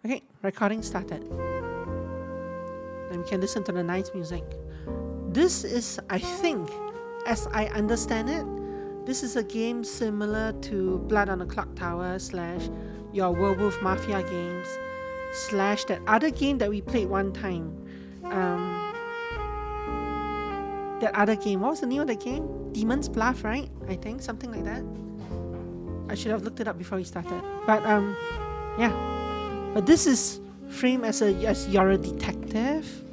Okay, recording started. Then we can listen to the nice music. This is, I think, as I understand it, this is a game similar to Blood on the Clock Tower / your Werewolf Mafia games / that other game that we played one time. That other game, what was the name of the game? Demon's Bluff, right? I think, something like that. I should have looked it up before we started. But yeah. But this is framed as you're a detective,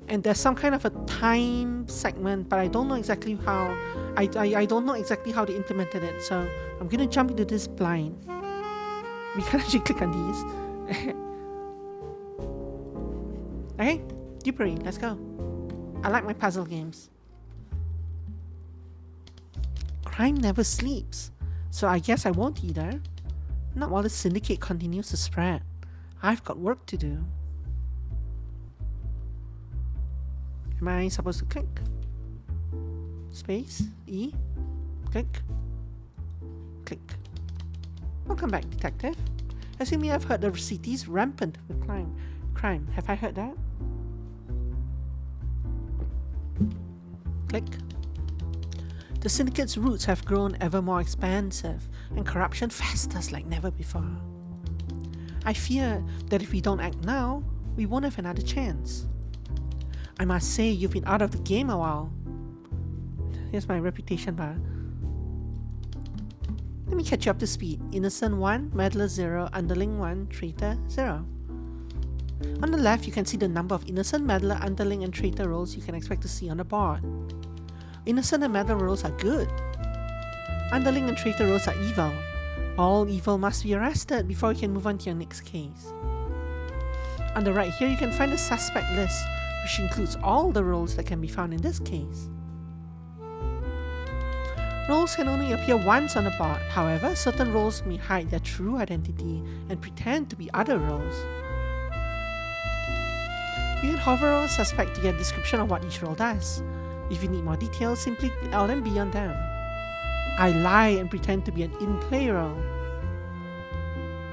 and there's some kind of a time segment, but I don't know exactly how. I don't know exactly how they implemented it, so I'm gonna jump into this blind. We can actually click on these. Okay, Dupery, let's go. I like my puzzle games. Crime never sleeps, so I guess I won't either. Not while the syndicate continues to spread. I've got work to do. Am I supposed to click? Space, E, click, click. Welcome back, detective. As you may have heard, the city is rampant with crime. Have I heard that? Click. The syndicate's roots have grown ever more expansive, and corruption festers like never before. I fear that if we don't act now, we won't have another chance. I must say you've been out of the game a while. Here's my reputation bar. Let me catch you up to speed. Innocent 1, Meddler 0, Underling 1, Traitor 0. On the left, you can see the number of Innocent, Meddler, Underling, and Traitor rolls you can expect to see on the board. Innocent and Meddler rolls are good. Underling and Traitor rolls are evil. All evil must be arrested before you can move on to your next case. On the right here, you can find the suspect list, which includes all the roles that can be found in this case. Roles can only appear once on the board. However, certain roles may hide their true identity and pretend to be other roles. You can hover over a suspect to get a description of what each role does. If you need more details, simply LMB on them. I lie and pretend to be an in-play role.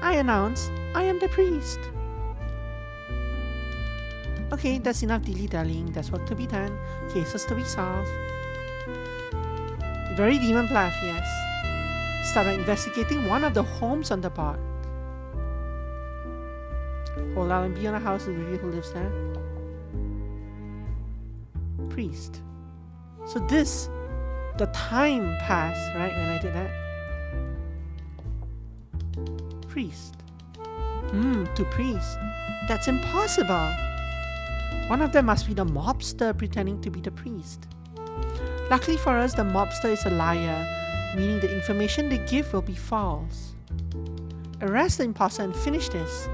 I announce, I am the priest. Okay, that's enough dilly-dallying. There's work to be done, cases to be solved. Very demon bluff, yes. Start by investigating one of the homes on the board. Hold LMB on a house to reveal who lives there. Priest. So this, the time passed, right, when I did that? Priest. To priest. That's impossible. One of them must be the mobster pretending to be the priest. Luckily for us, the mobster is a liar, meaning the information they give will be false. Arrest the imposter and finish this.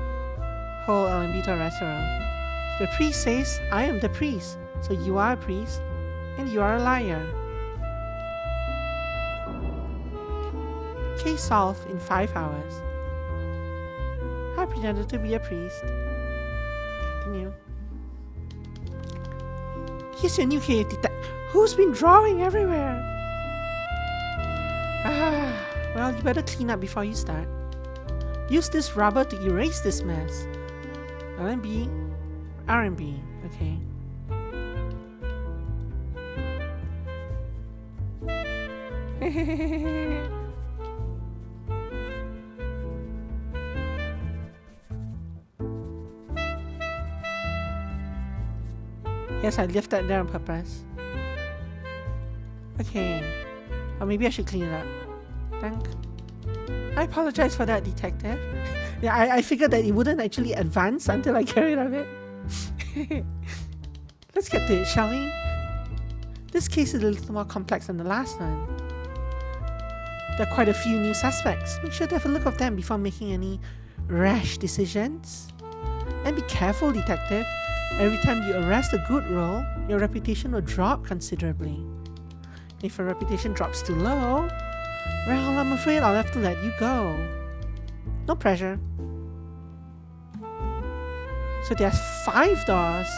Hold LMB to arrest her. The priest says, I am the priest, so you are a priest, and you are a liar. Case solved in 5 hours. I pretended to be a priest. Continue. Here's your new case detective. Who's been drawing everywhere? Well, you better clean up before you start. Use this rubber to erase this mess. LMB, RMB, okay. Yes, I left that there on purpose. Okay. Or maybe I should clean it up. Thank. I apologize for that, detective. Yeah, I figured that it wouldn't actually advance until I get rid of it. Let's get to it, shall we? This case is a little more complex than the last one. There are quite a few new suspects. Make sure to have a look at them before making any rash decisions. And be careful, detective. Every time you arrest a good role, your reputation will drop considerably. If your reputation drops too low, well, I'm afraid I'll have to let you go. No pressure. So there's 5 doors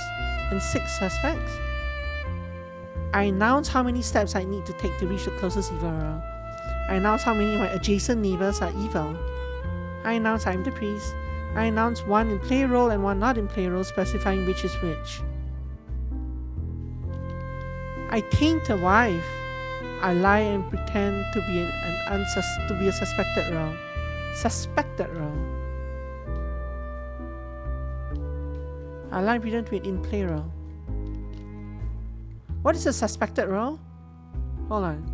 and 6 suspects. I announce how many steps I need to take to reach the closest evil role. I announce how many of my adjacent neighbors are evil. I announce I'm the priest. I announce one in play role and one not in play role, specifying which is which. I taint a wife. I lie and pretend to be a suspected role. Suspected role. I lie and pretend to be an in-play role. What is a suspected role? Hold on.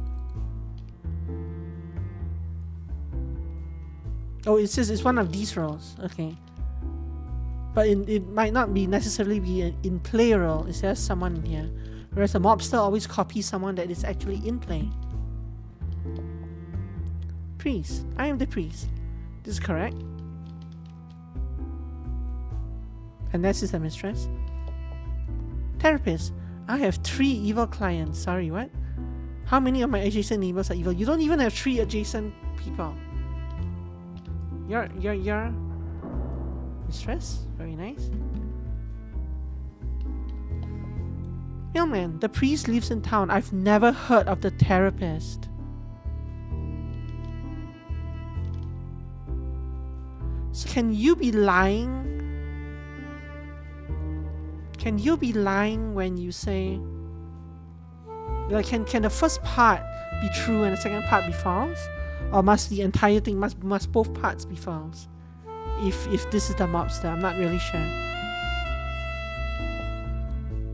Oh, it says it's one of these roles. Okay. But it might not be necessarily be an in-play role. It says someone in here. Whereas a mobster always copies someone that is actually in play. Priest. I am the priest. This is correct. And this is the mistress. Therapist. I have 3 evil clients. Sorry, what? How many of my adjacent neighbors are evil? You don't even have 3 adjacent people. You're mistress? Very nice. Mailman. The priest lives in town. I've never heard of the therapist. So can you be lying? Can you be lying when you say, like, can the first part be true and the second part be false? Or must the entire thing, must both parts be false? If this is the mobster, I'm not really sure.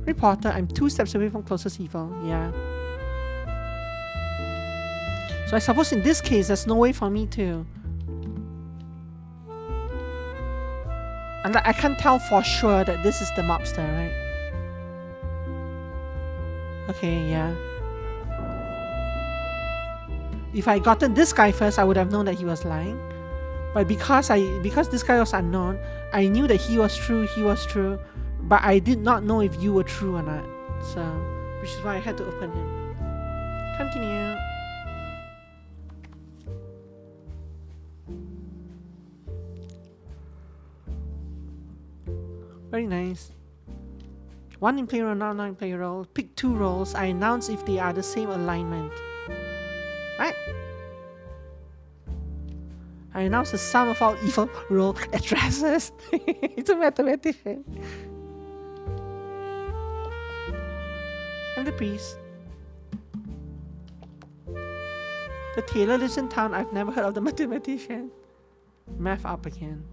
Reporter, I'm 2 steps away from closest evil. Yeah. So I suppose in this case, there's no way for me to... And I can't tell for sure that this is the mobster, right? Okay, yeah. If I gotten this guy first, I would have known that he was lying. But because this guy was unknown, I knew that he was true, but I did not know if you were true or not. So, which is why I had to open him. Continue. Very nice. One in play role, not in play role. Pick 2 roles. I announce if they are the same alignment. Right? I announce the sum of all evil role addresses. It's a mathematician. I'm the priest. The tailor lives in town. I've never heard of the mathematician. Math up again.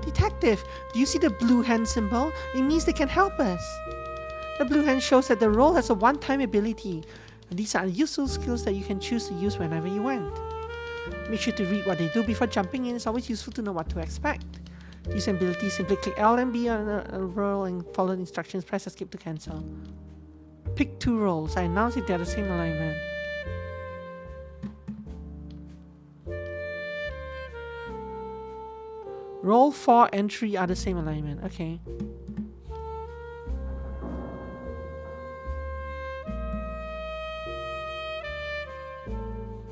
Detective, do you see the blue hand symbol? It means they can help us. The blue hand shows that the role has a one-time ability. These are useful skills that you can choose to use whenever you want. Make sure to read what they do before jumping in. It's always useful to know what to expect. To use abilities, simply click L and B on a role and follow the instructions. Press escape to cancel. Pick 2 roles. I announce if they are the same alignment. Roll 4 and 3 are the same alignment. Okay.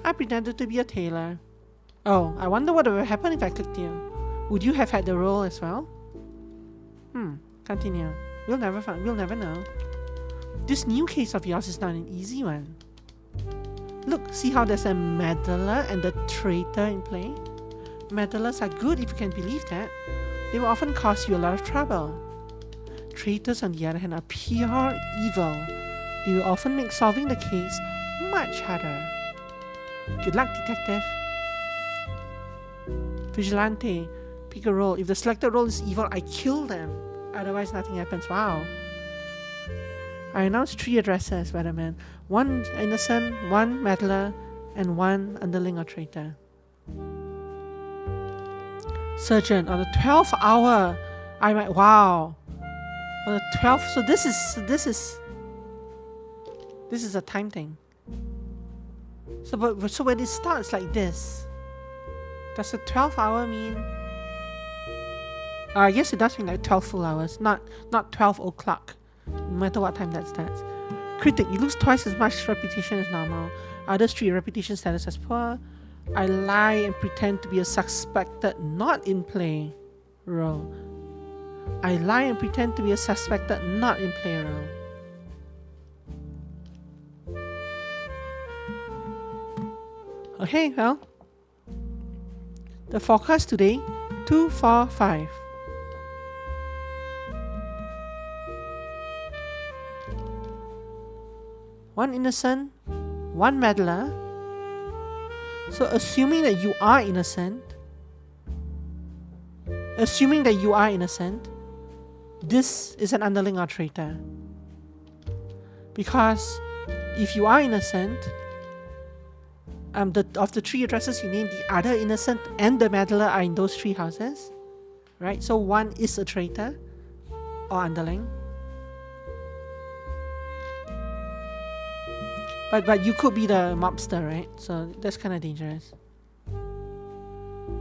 I pretended to be a tailor. Oh, I wonder what would happen if I clicked you. Would you have had the role as well? Continue. We'll never know. This new case of yours is not an easy one. Look, see how there's a meddler and the traitor in play? Meddlers are good if you can believe that. They will often cause you a lot of trouble. Traitors, on the other hand, are pure evil. They will often make solving the case much harder. Good luck, detective. Vigilante. Pick a role. If the selected role is evil, I kill them. Otherwise, nothing happens. Wow. I announce 3 addresses, Weatherman. 1 innocent, 1 meddler, and 1 underling or traitor. Surgeon, on the 12th hour, I might... Wow. On the 12th... So this is a time thing. So when it starts like this, does the 12th hour mean... I guess it does mean like 12 full hours, not 12 o'clock, no matter what time that starts. Critic, you lose twice as much reputation as normal. Others treat your reputation status as poor. I lie and pretend to be a suspected not in play role. I lie and pretend to be a suspected not in play role. Okay, well, the forecast today, 2, 4, 5. One innocent, one meddler. So assuming that you are innocent, this is an underling or traitor. Because if you are innocent, of the 3 addresses you named, the other innocent and the meddler are in those 3 houses, right? So one is a traitor or underling. But you could be the mobster, right? So that's kind of dangerous.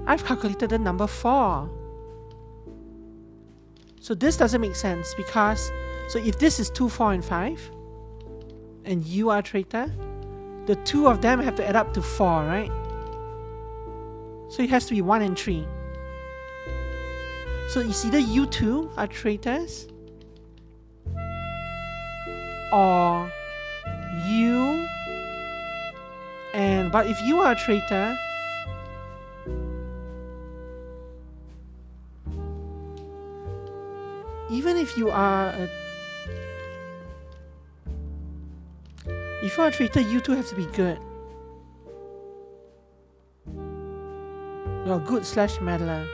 I've calculated the number 4. So this doesn't make sense because, so if this is 2, 4, and 5, and you are a traitor, the 2 of them have to add up to 4, right? So it has to be 1 and 3. So it's either you 2 are traitors, or you, but if you are a traitor, even if you are a traitor, you 2 have to be good. You're good / meddler.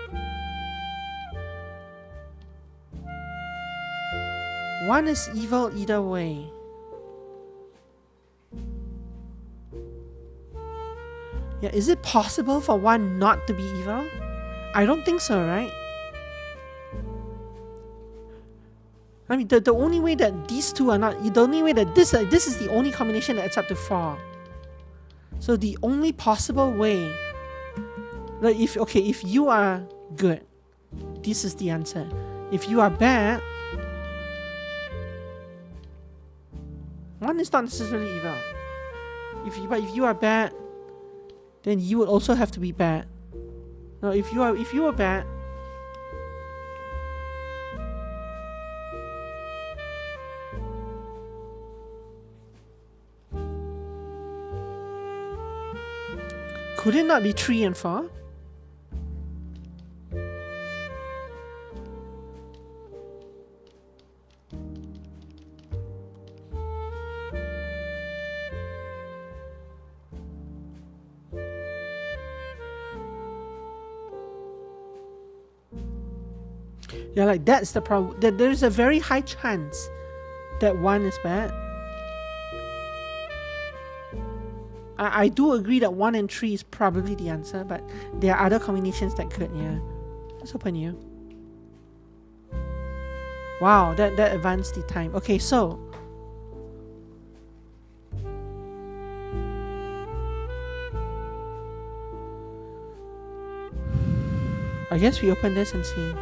One is evil either way. Yeah, is it possible for one not to be evil? I don't think so, right? I mean, the only way that these 2 are not, the only way that this is the only combination that adds up to 4. So the only possible way, like if you are good, this is the answer. If you are bad, one is not necessarily evil. But if you are bad, then you would also have to be bad. Now, if you are bad, could it not be 3 and 4? Yeah, like that's the problem. That there is a very high chance that 1 is bad. I do agree that 1 and 3 is probably the answer, but there are other combinations that could, yeah. Let's open you. Wow, that advanced the time. Okay, so I guess we open this and see.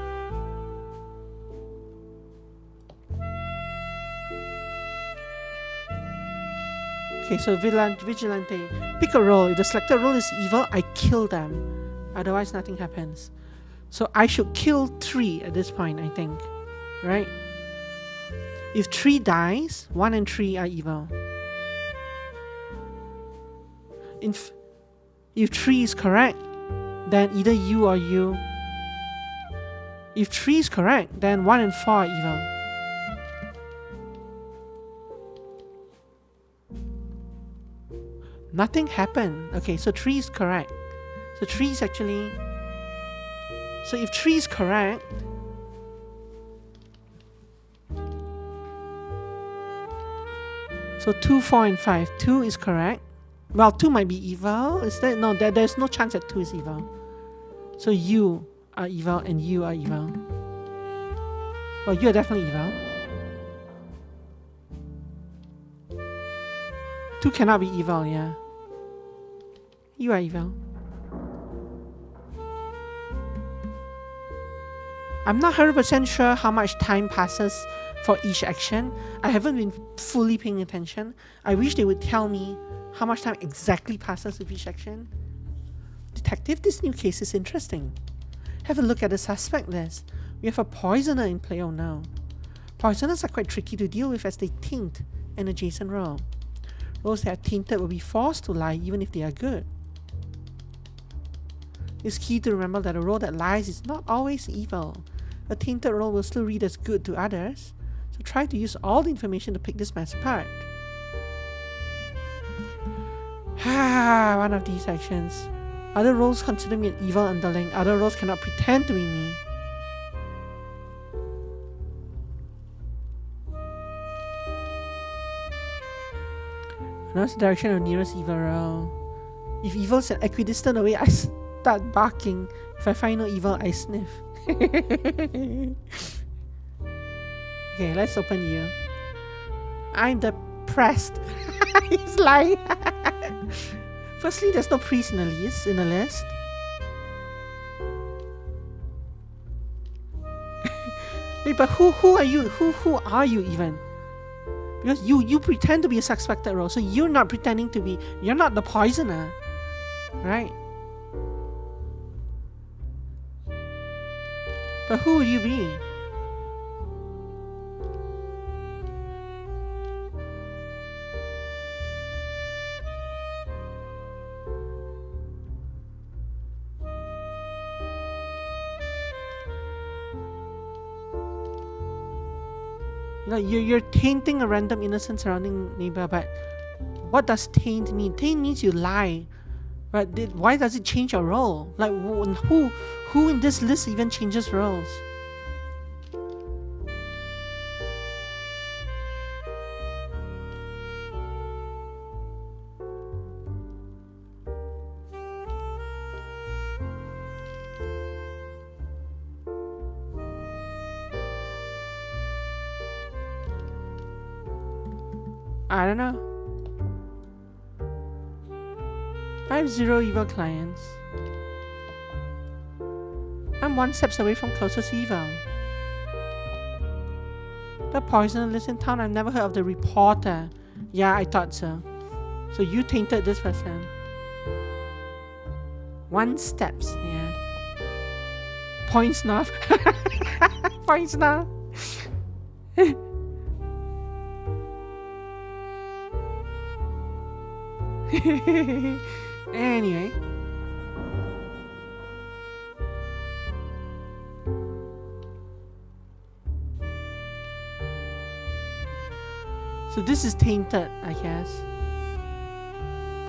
Okay, so vigilante. Pick a role. If the selected role is evil, I kill them. Otherwise, nothing happens. So I should kill 3 at this point, I think. Right? If 3 dies, 1 and 3 are evil. If 3 is correct, then either you or you. If 3 is correct, then 1 and 4 are evil. Nothing happened. Okay, so 3 is correct. So 3 is actually... So if 3 is correct... So 2, 4, and 5. 2 is correct. Well, 2 might be evil. Is there? No, there's no chance that 2 is evil. So you are evil and you are evil. Well, you are definitely evil. 2 cannot be evil, yeah. You are evil. I'm not 100% sure how much time passes for each action. I haven't been fully paying attention. I wish they would tell me how much time exactly passes with each action. Detective, this new case is interesting. Have a look at the suspect list. We have a poisoner in play. Oh no. Poisoners are quite tricky to deal with as they taint an adjacent role. Roles that are tainted will be forced to lie even if they are good. It's key to remember that a role that lies is not always evil. A tainted role will still read as good to others, so try to use all the information to pick this mess apart. One of these actions. Other roles consider me an evil underling. Other roles cannot pretend to be me. Notice the direction of nearest evil role. If evil is an equidistant away, I start barking. If I find no evil, I sniff. Okay, let's open you. I'm depressed. He's lying. Firstly, there's no priest in the list. Wait, but who are you? Who are you even? Because you pretend to be a suspected role, so you're not pretending to be. You're not the poisoner, right? But who would you be? You know, you're tainting a random innocent surrounding neighbor, but what does taint mean? Taint means you lie. But why does it change your role? Like, who in this list even changes roles? I don't know. I have 0 evil clients. I'm 1 step away from closest evil. The poisoner lives in town. I've never heard of the reporter. Yeah, I thought so. So you tainted this person. 1 steps, yeah. Points north. Points north. Anyway. So this is tainted, I guess.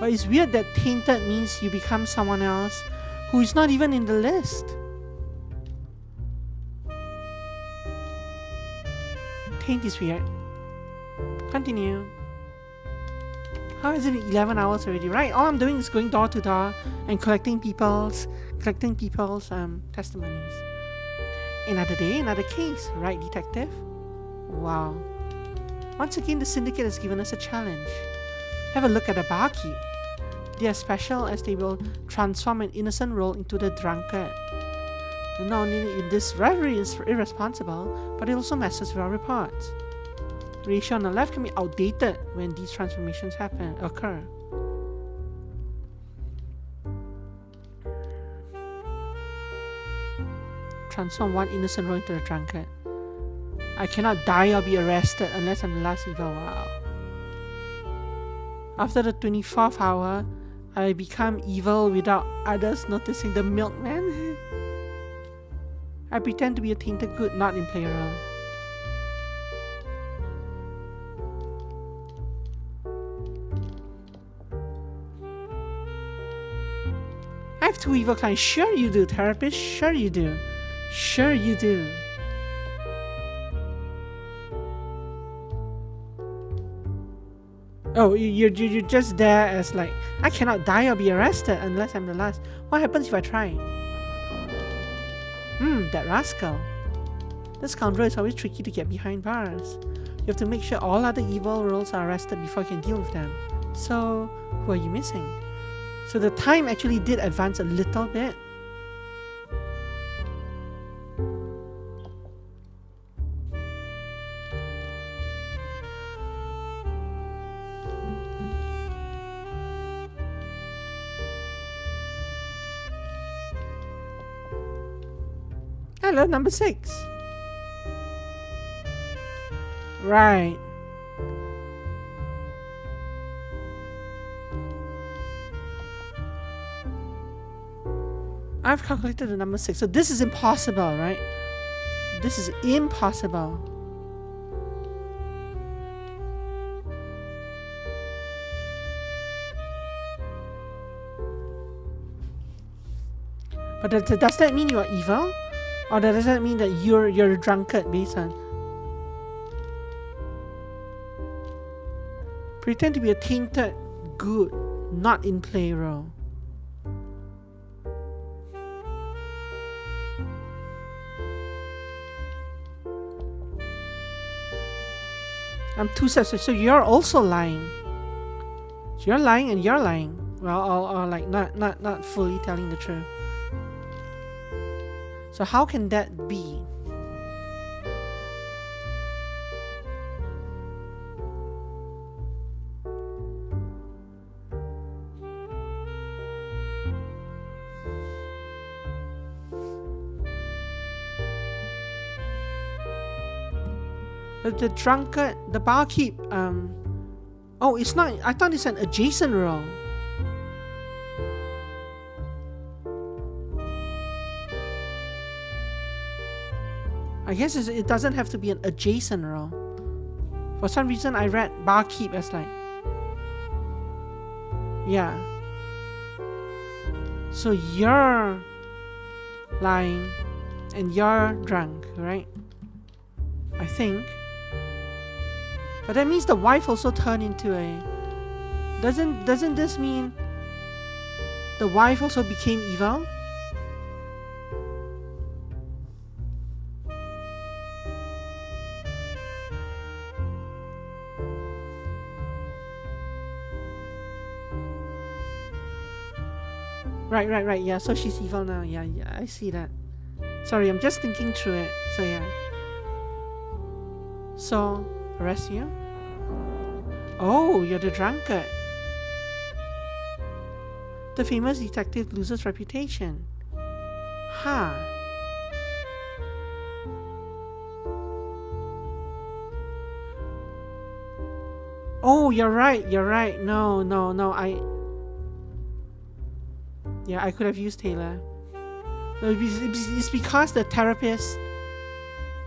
But it's weird that tainted means you become someone else who is not even in the list. Taint is weird. Continue. How is it 11 hours already? Right, all I'm doing is going door to door and collecting people's testimonies. Another day, another case, right, detective? Wow. Once again, the syndicate has given us a challenge. Have a look at the barkeep. They are special as they will transform an innocent role into the drunkard. And not only in this rivalry is irresponsible, but it also messes with our reports. The ratio on the left can be outdated when these transformations occur. Transform 1 innocent role into a drunkard. I cannot die or be arrested unless I'm the last evil. Wow. After the 24th hour, I become evil without others noticing. The milkman. I pretend to be a tainted good, not in player role. I have 2 evil clients. Sure you do, therapist. Sure you do. Sure you do. Oh, you're just there as like, I cannot die or be arrested unless I'm the last. What happens if I try? That rascal. This scoundrel is always tricky to get behind bars. You have to make sure all other evil roles are arrested before you can deal with them. So, who are you missing? So the time actually did advance a little bit. Hello, number 6. Right. I've calculated the number 6. So this is impossible, right? This is impossible. But does that mean you are evil? Or does that mean that you're a drunkard based on... Pretend to be a tainted good, not in play role. I'm 2 steps, so you're also lying. So you're lying and you're lying. Well, or like not fully telling the truth. So how can that be? But the drunkard, the barkeep, oh, it's not, I thought it's an adjacent role. I guess it doesn't have to be an adjacent role. For some reason, I read barkeep as like, yeah. So you're lying and you're drunk, right? I think. But that means the wife also turned into a... Doesn't this mean the wife also became evil? Right. Yeah, so she's evil now. Yeah, I see that. Sorry, I'm just thinking through it. So yeah. So, arrest you? Oh, you're the drunkard. The famous detective loses reputation. Huh. Oh, you're right. No, Yeah, I could have used Taylor. No, it's because the therapist...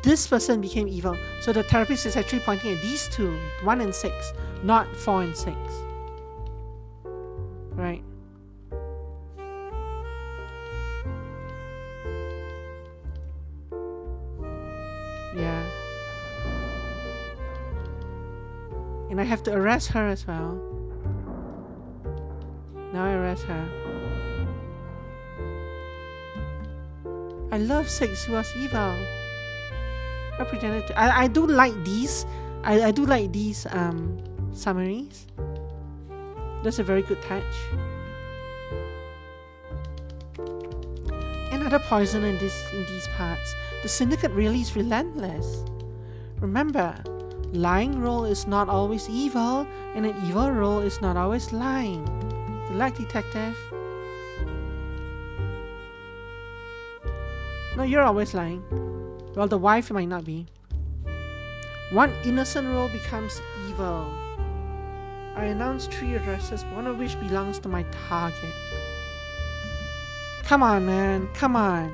This person became evil. So the therapist is actually pointing at these two, 1 and 6, not 4 and 6. Right. Yeah. And I have to arrest her as well. Now I arrest her. I love 6, who was evil. I pretended to. I do like these. I do like these summaries. That's a very good touch. Another poisoner in these parts. The syndicate really is relentless. Remember, lying role is not always evil, and an evil role is not always lying. You like detective? No, you're always lying. Well, the wife might not be. One innocent role becomes evil. I announce 3 addresses, one of which belongs to my target. Come on, man. Come on.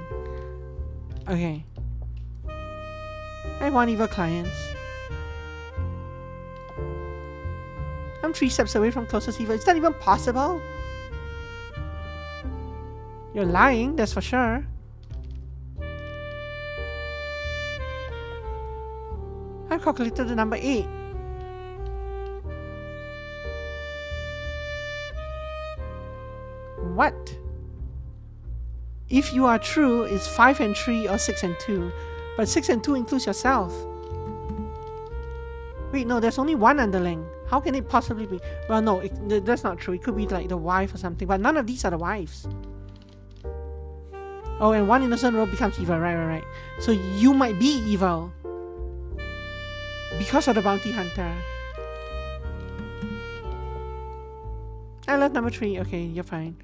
Okay. I want evil clients. I'm 3 steps away from closest evil. Is that even possible? You're lying, that's for sure. I've calculated the number 8. What? If you are true, it's 5 and 3 or 6 and 2. But 6 and 2 includes yourself. Wait, no, there's only 1 underling. How can it possibly be? Well, no, that's not true. It could be like the wife or something. But none of these are the wives. Oh, and 1 innocent role becomes evil. Right. So you might be evil. Because of the bounty hunter. I love number 3. Okay, you're fine.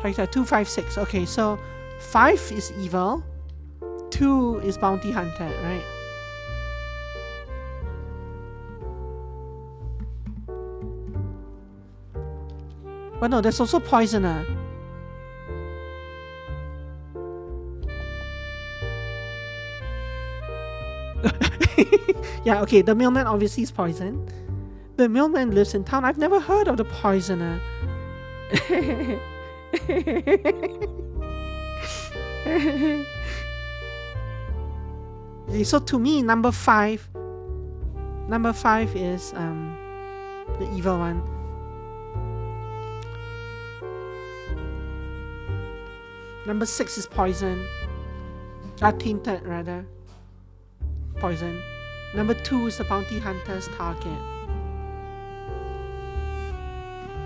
2, 5, 6. Okay, so 5 is evil. 2 is bounty hunter, right? Well, no, there's also poisoner. Yeah, okay, the mailman obviously is poison. The mailman lives in town. I've never heard of the poisoner. So to me, number five is the evil one. Number 6 is poison. Tainted rather. Poison. Number 2 is the bounty hunter's target.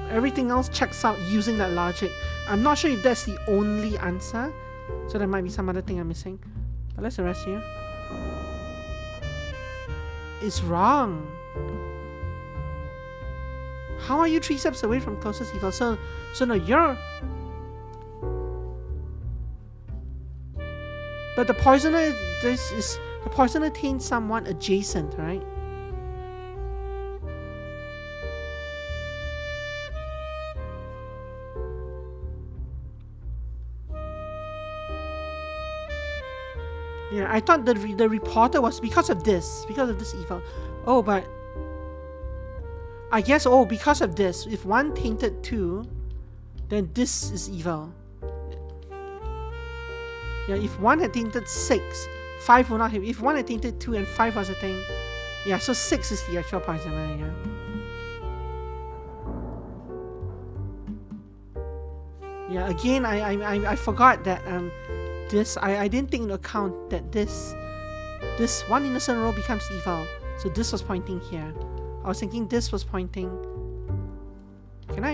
Everything else checks out using that logic. I'm not sure if that's the only answer, so there might be some other thing I'm missing. But let's arrest you. It's wrong. How are you 3 steps away from closest evil? So no, you're... But the poisoner, the poisoner taints someone adjacent, right? Yeah, I thought the reporter was because of this evil. Oh, but I guess, because of this, if one tainted 2, then this is evil. Yeah, if one had tainted 6, 5 will not have. If one had tainted 2 and 5 was a thing, yeah, so 6 is the actual poisoner, yeah. Yeah, again, I forgot that this, I didn't take into account that this one innocent roll becomes evil. So this was pointing here. I was thinking this was pointing. I can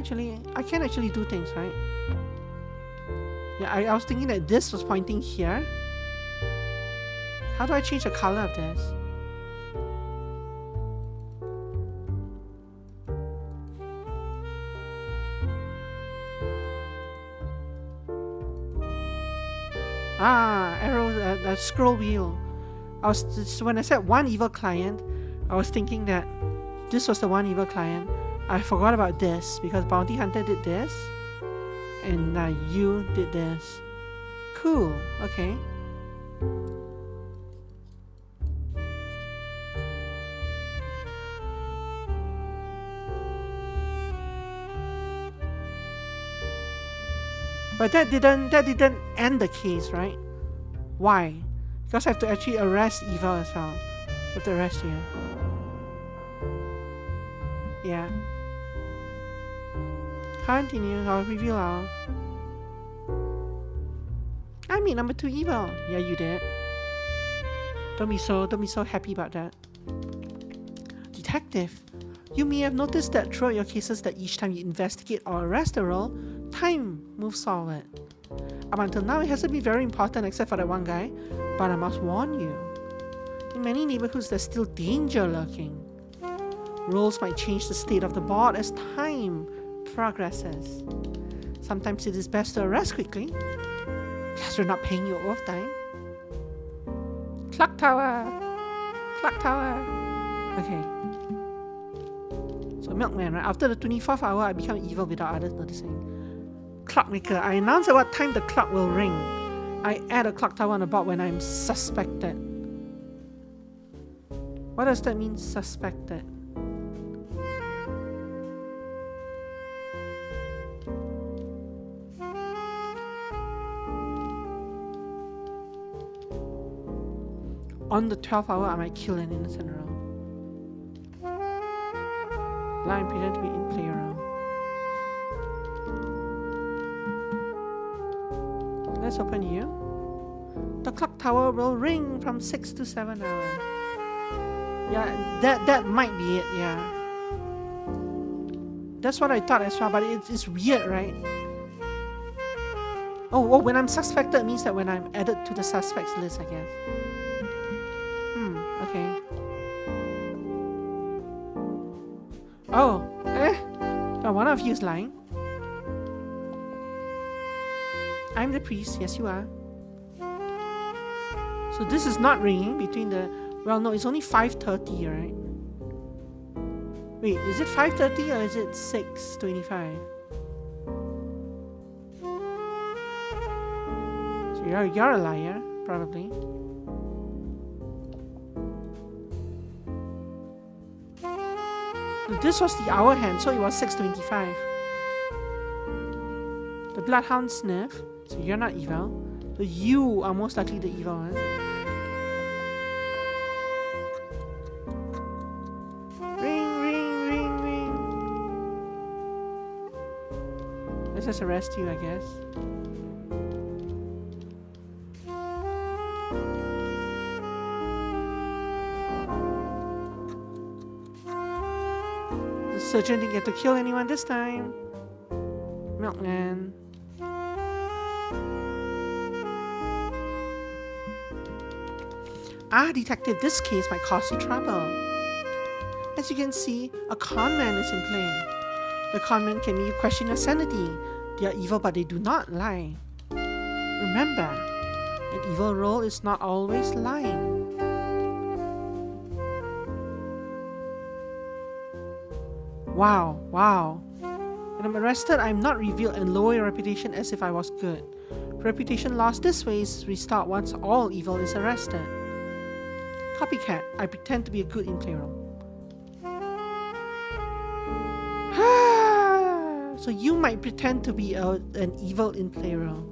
actually do things, right? Yeah, I was thinking that this was pointing here. How do I change the color of this? Arrow, the scroll wheel. When I said one evil client, I was thinking that this was the one evil client. I forgot about this because Bounty Hunter did this, and you did this. Cool. Okay. But that didn't end the case, right? Why? Because I have to actually arrest evil as well. I have to arrest you. Yeah. Continue. I'll reveal our... I mean number 2 evil. Yeah, you did. Don't be so happy about that. Detective, you may have noticed that throughout your cases that each time you investigate or arrest a role, time moves forward. Up until now, it hasn't been very important except for that one guy, but I must warn you. In many neighborhoods, there's still danger lurking. Roles might change the state of the board as time progresses. Sometimes it is best to arrest quickly, plus we're not paying you overtime. Clock tower! Clock tower! Okay. So milkman, right? After the 24th hour, I become evil without others noticing. Clockmaker, I announce at what time the clock will ring. I add a clock tower on the board when I'm suspected. What does that mean, suspected? On the 12th hour, I might kill an innocent row. Line pretend to be in playroom. Let's open you. The clock tower will ring from 6 to 7 hours. Yeah, that might be it, yeah. That's what I thought as well, but it's weird, right? Oh, when I'm suspected means that when I'm added to the suspects list, I guess. Okay. Oh, one of you is lying. I'm the priest, yes you are. So this is not ringing between the... Well, no, it's only 5:30, right? Wait, is it 5:30 or is it 6:25? So you're a liar, probably. This was the hour hand, so it was 625. The bloodhound sniff, so you're not evil. So you are most likely the evil one. Ring, ring, ring, ring. Let's just arrest you, I guess. The surgeon didn't get to kill anyone this time. Milkman. Ah, detective, this case might cause you trouble. As you can see, a con man is in play. The con man can make you question your sanity. They are evil, but they do not lie. Remember, an evil role is not always lying. Wow, wow. When I'm arrested, I'm not revealed and lower your reputation as if I was good. Reputation lost this way is restored once all evil is arrested. Copycat, I pretend to be a good in playroom. So you might pretend to be an evil in playroom.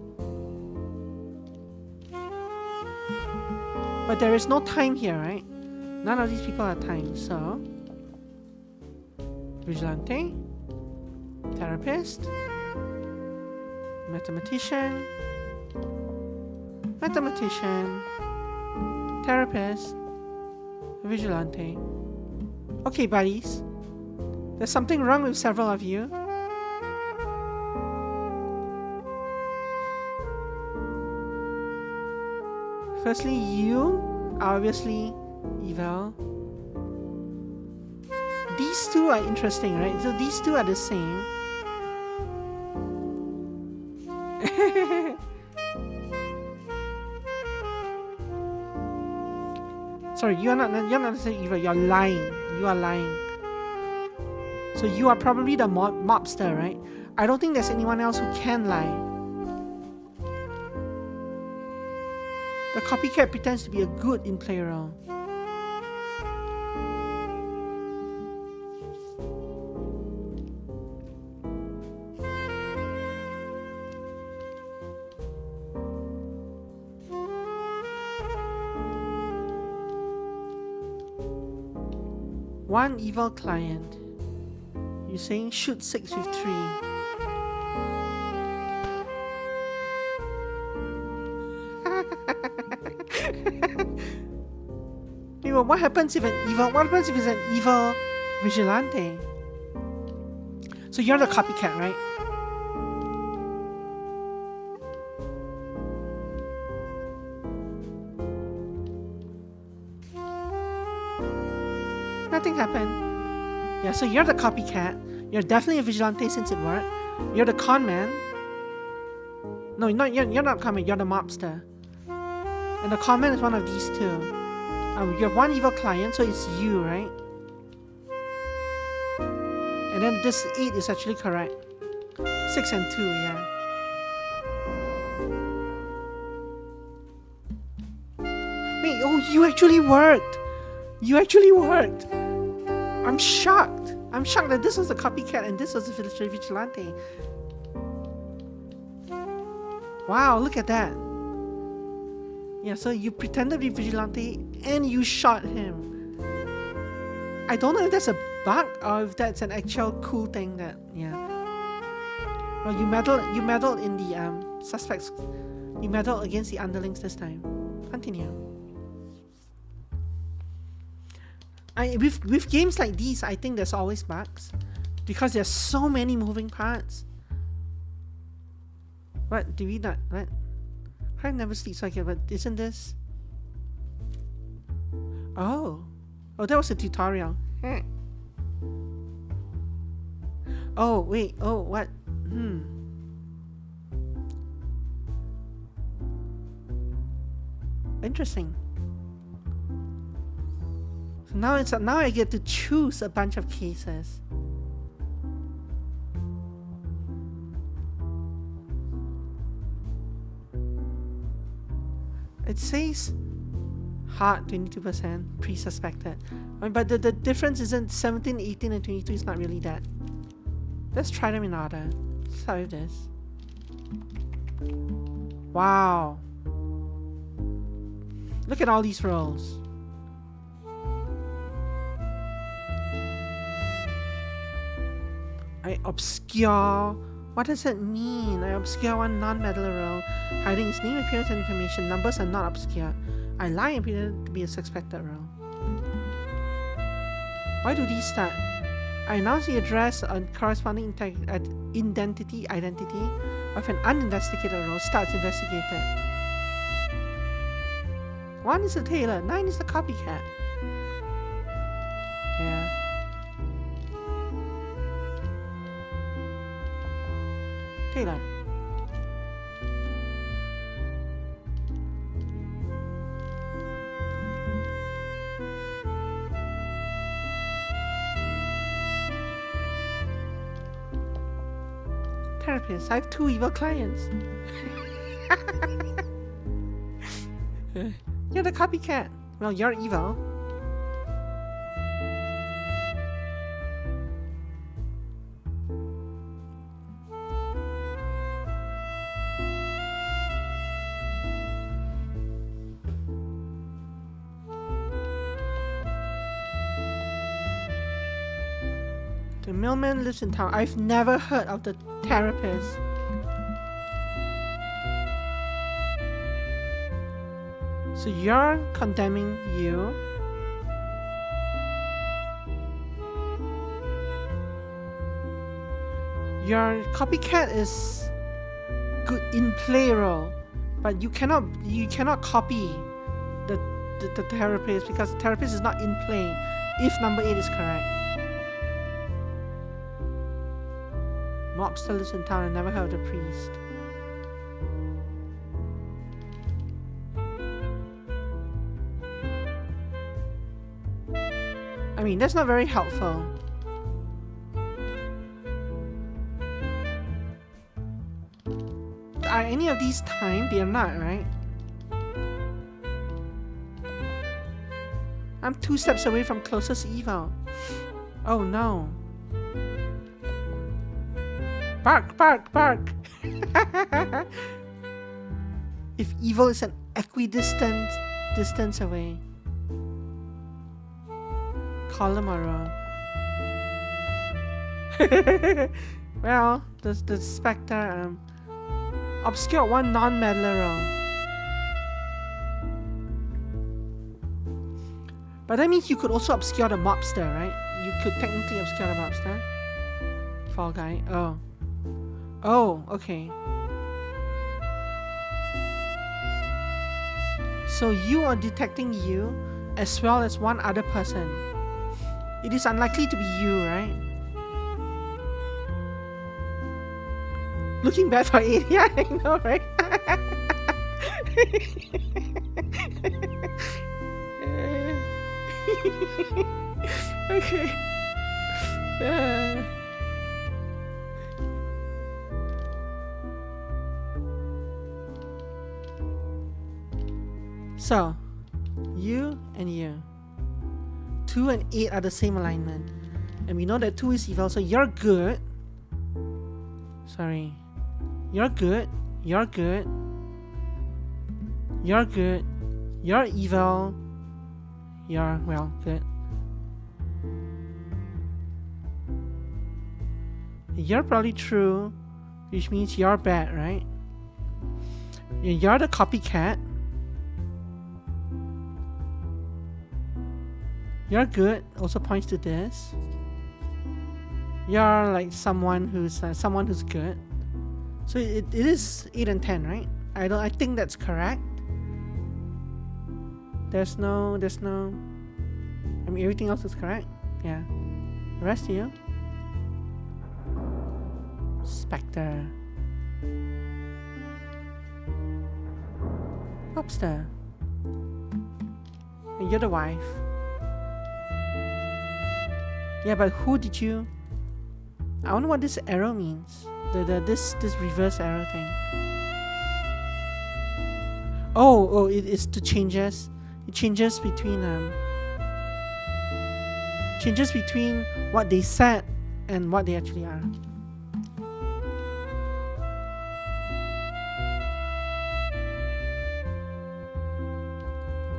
But there is no time here, right? None of these people are timed, so... Vigilante, therapist, mathematician, therapist, vigilante. Okay, buddies. There's something wrong with several of you. Firstly, you are obviously evil. These two are interesting, right? So these two are the same. Sorry, you're not necessarily evil. You're lying. You are lying. So you are probably the mobster, right? I don't think there's anyone else who can lie. The copycat pretends to be a good in play role. One evil client. You're saying shoot 6 with 3. Well, what happens if it's an evil vigilante? So you're the copycat, right? Nothing happened. Yeah, so you're the copycat. You're definitely a vigilante since it worked. You're the con man. No, you're not con man, you're the mobster. And the con man is one of these two. You have one evil client, so it's you, right? And then this 8 is actually correct. 6 and 2, yeah. Wait, oh, you actually worked! You actually worked! I'm shocked! I'm shocked that this was the copycat and this was the vigilante. Wow, look at that. Yeah, so you pretended to be vigilante and you shot him. I don't know if that's a bug or if that's an actual cool thing that, yeah. Well, you meddled in the suspects. You meddled against the underlings this time. Continue. With games like these, I think there's always bugs. Because there's so many moving parts. What? Did we not? What? Crime never sleeps like it, but isn't this? Oh, that was a tutorial. Oh wait. Oh what? Interesting. So now I get to choose a bunch of cases. It says Heart 22%. Pre-suspected. But the difference isn't 17, 18, and 22 is not really that. Let's try them in order. Let's start with this. Wow. Look at all these rolls. I obscure. What does that mean? I obscure one non-meddler roll, hiding its name, appearance, and information. Numbers are not obscure. I lie and pretend to be a suspected roll. Why do these start? I announce the address and corresponding identity of an uninvestigated roll starts investigated. 1 is the tailor, 9 is the copycat. Yeah. Taylor. Therapist. I have 2 evil clients. You're the copycat. Well, you're evil. The mailman lives in town. I've never heard of the therapist. So you're condemning you. Your copycat is good in play role, but you cannot copy the therapist because the therapist is not in play if number 8 is correct. Mobster lives in town. I never heard of the priest. I mean, that's not very helpful. Are any of these timed? They are not, right? I'm 2 steps away from closest evil. Oh no. Bark, bark, bark. If evil is an equidistant distance away. Column or row? Well, the spectre obscure one non-meddler row. But that means you could also obscure the mobster, right? You could technically obscure the mobster. Fall guy. Oh. Oh, okay. So you are detecting you as well as one other person. It is unlikely to be you, right? Looking bad for 8. Yeah, I know, right? Okay. So, you and you. 2 and 8 are the same alignment. And we know that 2 is evil, so you're good. Sorry. You're good. You're good. You're good. You're evil. You're, well, good. You're probably true, which means you're bad, right? You're the copycat. You're good also points to this. You're like someone who's good. So it is 8 and 10, right? I think that's correct. There's no I mean everything else is correct. Yeah. The rest of you. Spectre. Lobster. And you're the wife. Yeah, but who did you? I wonder what this arrow means. This reverse arrow thing. Oh, it is to changes. It changes between what they said and what they actually are.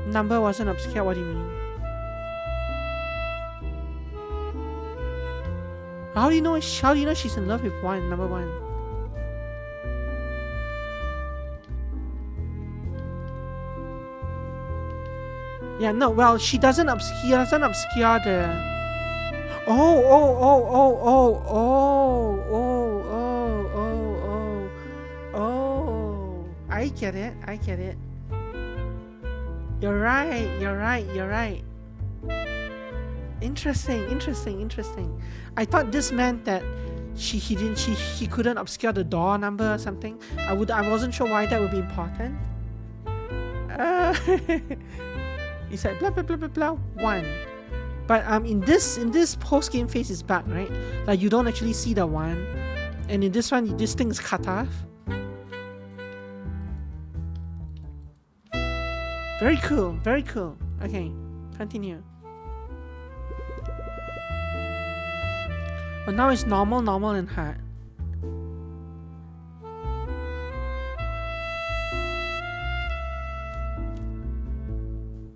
Number wasn't obscure. What do you mean? How do you know she's in love with number one? Yeah, no, well, she doesn't obscure the... Oh, I get it. You're right. Interesting. I thought this meant that he couldn't obscure the door number or something. I wasn't sure why that would be important. He said blah blah blah blah blah 1. But in this post game phase is back, right? Like you don't actually see the 1, and in this one this thing is cut off. Very cool. Okay, continue. But now it's normal and hard.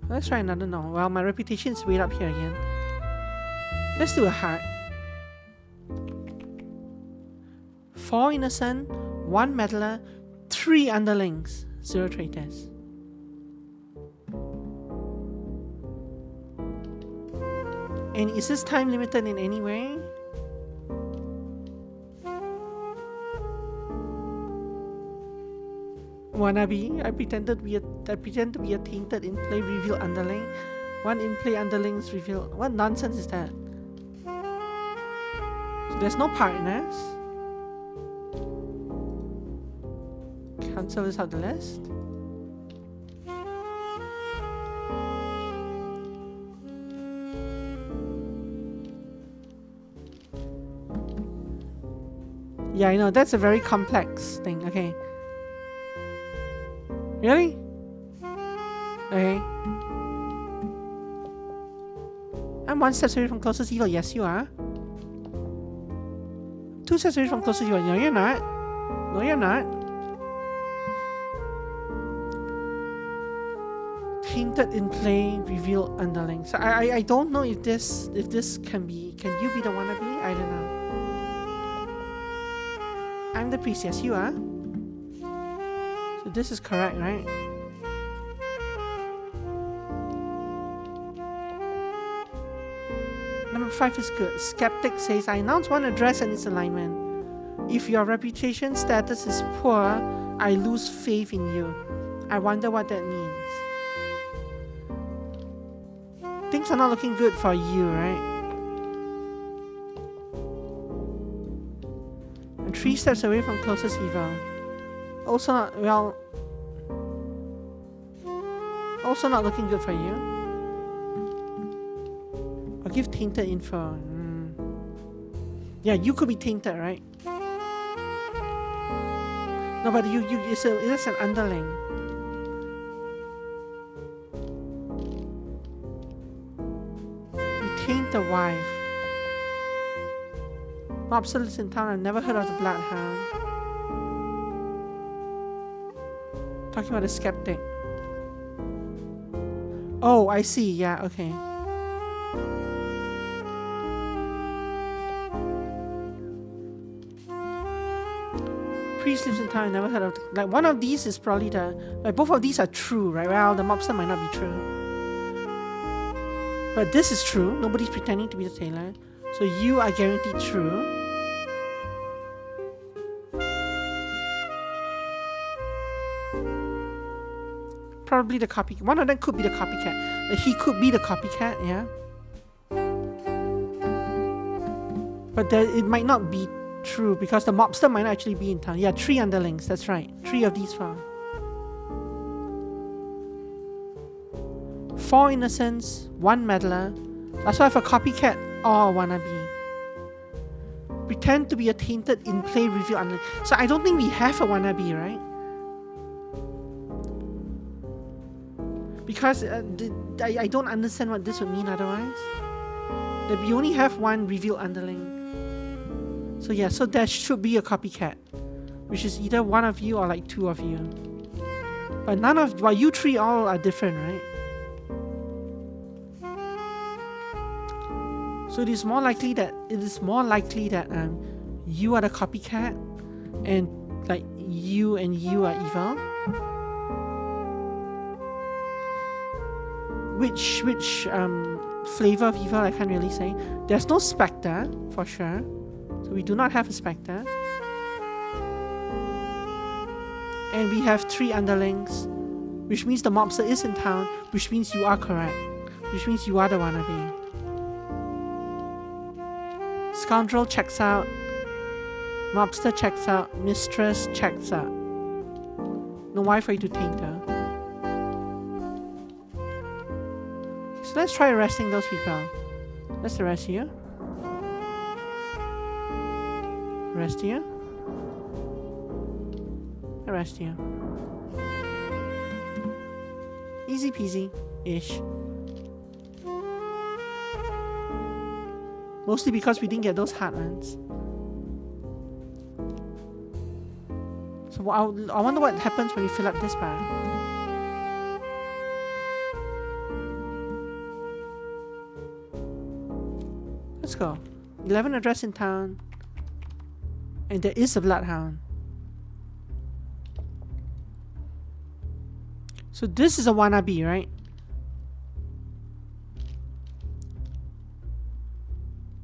Let's try another normal. Well, my reputation is way up here again. Let's do a hard. 4 innocent, 1 meddler, 3 underlings, 0 traitors. And is this time limited in any way? Wannabe. I pretend to be a tainted in-play reveal underling. 1 in-play underlings reveal. What nonsense is that? So there's no partners. Cancel this out the list. Yeah, I know, that's a very complex thing. Okay. Really? Okay. I'm 1 step away from closest evil. Yes, you are. 2 steps away from closest evil. No, you're not. No, you're not. Tainted in play, reveal underling. So I don't know if this can you be the wannabe? I don't know. I'm the priest. Yes, you are. So this is correct, right? Number 5 is good. Skeptic says, I announce one address and its alignment. If your reputation status is poor, I lose faith in you. I wonder what that means. Things are not looking good for you, right? And 3 steps away from closest evil. Also not looking good for you. I'll give tainted info. Yeah, you could be tainted, right? No, but it's an underling. You taint the wife. Mobster lives in town. I've never heard of the Bloodhound. Talking about a skeptic. Oh, I see. Yeah, okay. Priest lives in town. I never heard of. Like one of these is probably like both of these are true, right? Well, the mobster might not be true, but this is true. Nobody's pretending to be the tailor, so you are guaranteed true. Probably the copy. One of them could be the copycat. He could be the copycat, yeah. But it might not be true because the mobster might not actually be in town. Yeah, 3 underlings. That's right. 3 of these 4. 4 innocents, 1 meddler. That's why for copycat or wannabe. Pretend to be a tainted in-play review underling. So I don't think we have a wannabe, right? Because I don't understand what this would mean otherwise. That we only have one revealed underling. So yeah, so there should be a copycat, which is either one of you or like two of you. But none of, well, you three all are different, right? So it is more likely that you are the copycat, and like you and you are evil. Which flavor of evil I can't really say. There's no spectre for sure, so we do not have a spectre. And we have 3 underlings, which means the mobster is in town, which means you are correct, which means you are the wannabe. Scoundrel checks out, mobster checks out, mistress checks out. No why for you to taint her. So let's try arresting those people. Let's arrest you. Arrest you. Arrest you. Easy peasy-ish. Mostly because we didn't get those hard ones. So I wonder what happens when you fill up this bar. Let's go. 11 address in town. And there is a bloodhound. So this is a wannabe, right?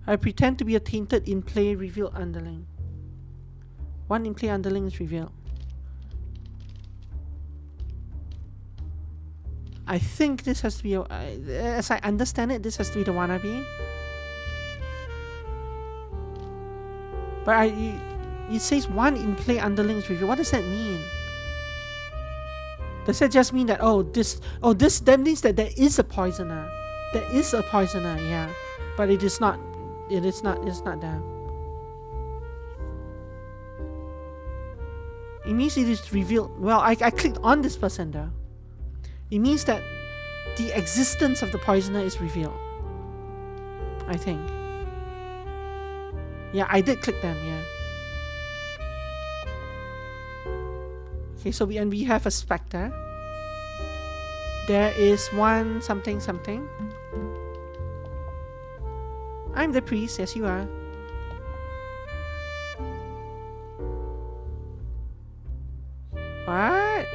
I pretend to be a tainted in-play revealed underling. One in-play underling is revealed. I think this has to be, as I understand it, this has to be the wannabe. But it says one in-play underling is revealed. What does that mean? Does that just mean that that means that there is a poisoner? There is a poisoner, yeah, but it is not. It's not there. It means it is revealed. Well, I clicked on this person though. It means that the existence of the poisoner is revealed. I think. Yeah, I did click them, yeah. Okay, so we have a spectre. There is one something. I'm the priest, yes you are. What?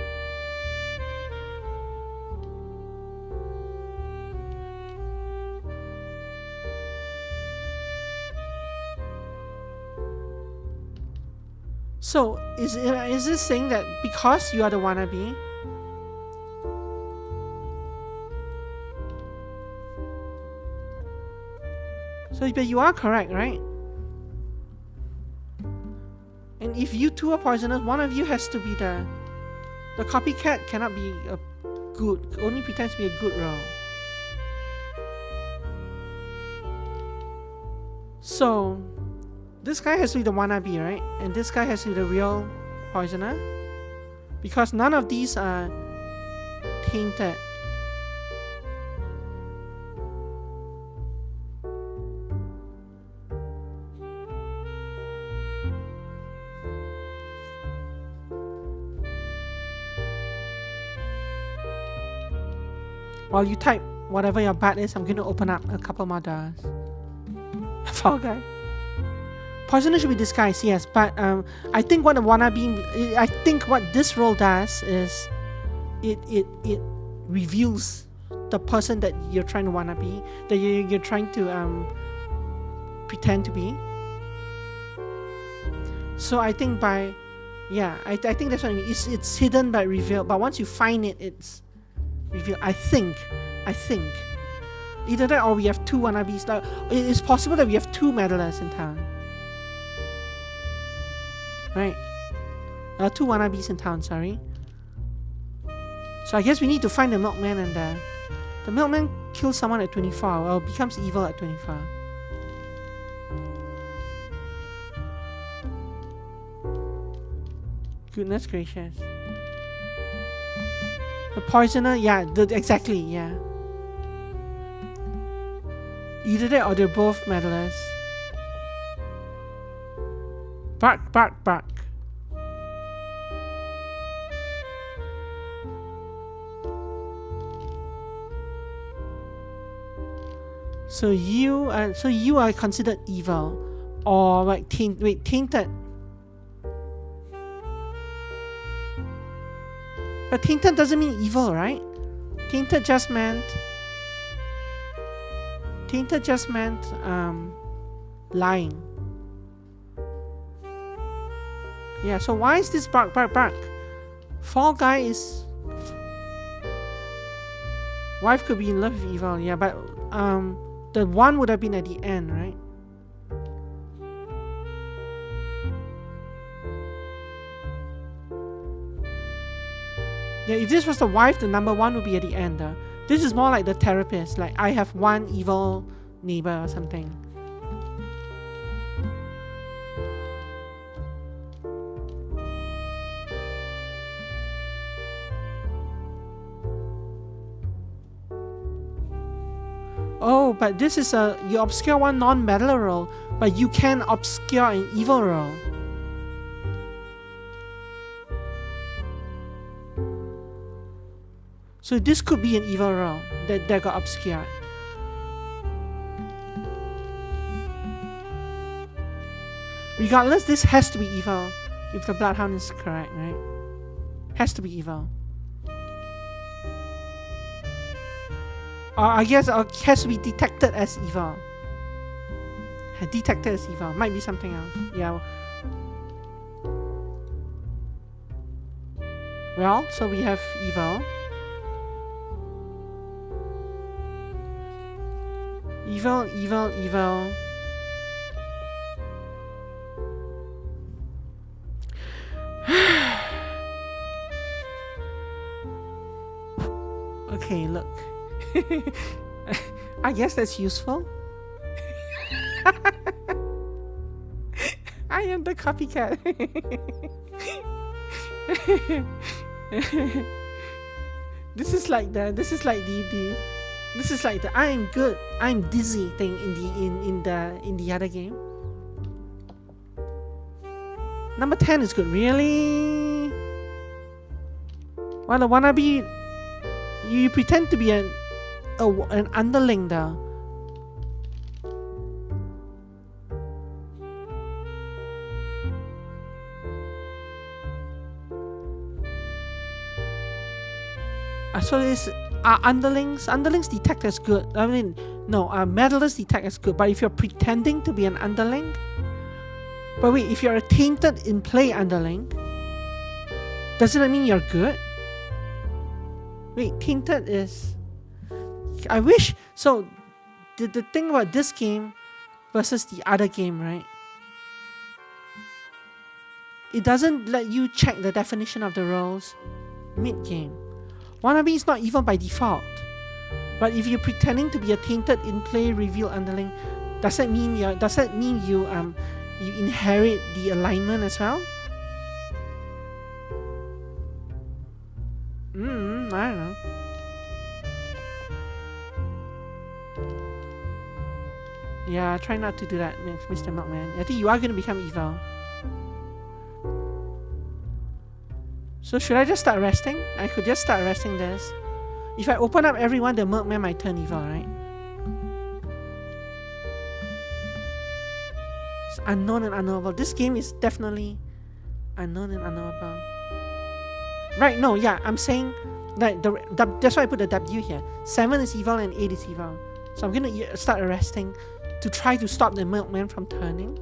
So is this saying that because you are the wannabe, so but you are correct, right? And if you two are poisonous, one of you has to be the copycat cannot be a good, only pretends to be a good role. So this guy has to be the wannabe, right? And this guy has to be the real poisoner, because none of these are tainted. While you type whatever your bet is, I'm going to open up a couple more doors. Foul guy. Poisoner should be disguised, yes, but I think what this role does is it reveals the person that you're trying to wanna be, that you're trying to pretend to be. So I think I think that's what I mean. It's hidden but revealed, but once you find it, it's revealed. I think either that or we have 2 wannabes. It's possible that we have 2 meddlers in town. Right. 2 wannabes in town, sorry. So I guess we need to find the milkman, and the milkman kills someone at 24, well, becomes evil at 24. Goodness gracious. The poisoner, yeah, exactly, yeah. Either that or they're both meddlers. Bark, bark, bark. So you are considered evil, or like tainted. But tainted doesn't mean evil, right? Tainted just meant lying. Yeah. So why is this bark, bark, bark? Fall Guy is wife could be in love with evil. Yeah, but the one would have been at the end, right? Yeah, if this was the wife, the number one would be at the end. This is more like the therapist, like I have one evil neighbor or something. Oh, but this is you obscure one non-meddler role, but you can obscure an evil role. So this could be an evil role that got obscured. Regardless, this has to be evil if the Bloodhound is correct, right? Has to be evil. I guess it has to be detected as evil. Detected as evil. Might be something else. Yeah. Well, so we have evil. Evil, evil, evil. Okay, look. I guess that's useful. I am the copycat. This is like the I am good, I'm dizzy thing in the other game. Number 10 is good, really? Well, the wannabe, you pretend to be an underling though. So it's underlings detect as good. I mean, no, meddlers detect as good. But if you're pretending to be an underling, but wait, if you're a tainted in play underling, doesn't that mean you're good? Wait, tainted is. I wish. So, the thing about this game versus the other game, right? It doesn't let you check the definition of the roles mid-game. Wannabe is not evil by default. But if you're pretending to be a tainted in play reveal underling, does that mean you inherit the alignment as well? I don't know. Yeah, try not to do that, Mr. Milkman. I think you are going to become evil. So should I just start resting? I could just start resting this. If I open up everyone, the Milkman might turn evil, right? It's unknown and unknowable. This game is definitely unknown and unknowable. Right, no, yeah, I'm saying that that's why I put the W here. 7 is evil and 8 is evil. So I'm going to start arresting to try to stop the Milkman from turning.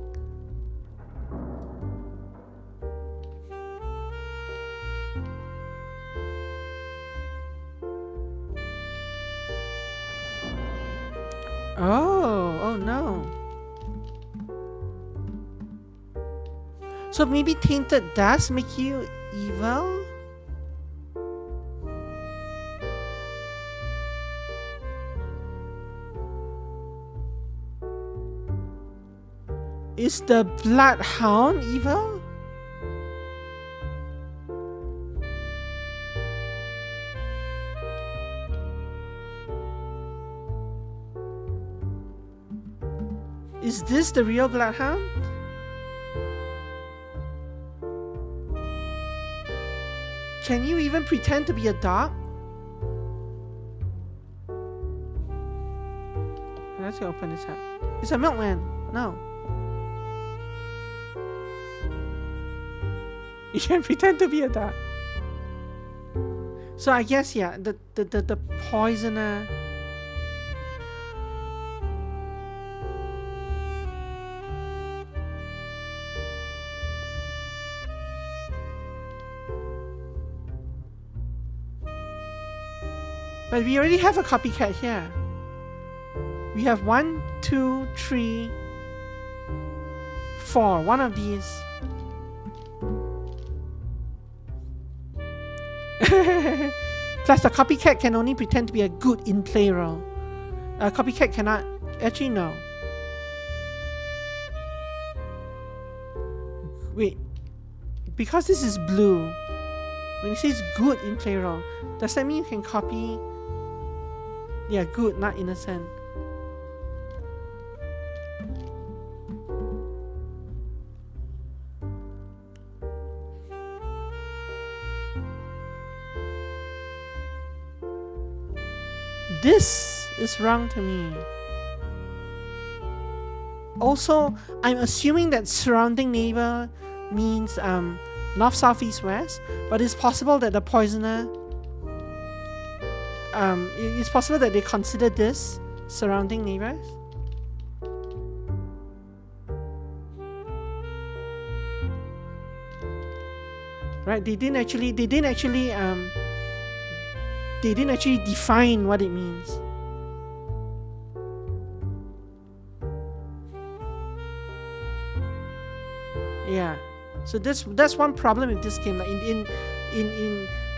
Oh no. So maybe tainted does make you evil? Is the Bloodhound evil? Is this the real Bloodhound? Can you even pretend to be a dog? Let's go open this up. It's a milkman. No. You can pretend to be a dog. So I guess, yeah, the poisoner. But we already have a copycat here. We have 1, 2, 3, 4. One of these. Plus, the copycat can only pretend to be a good in-play role. A copycat cannot. Actually, no. Wait. Because this is blue, when it says good in-play role, does that mean you can copy? Yeah, good, not innocent. This is wrong to me. Also, I'm assuming that surrounding neighbor means north, south, east, west, but it's possible that the poisoner it's possible that they consider this surrounding neighbors. Right? They didn't actually define what it means. Yeah. So that's one problem with this game. Like in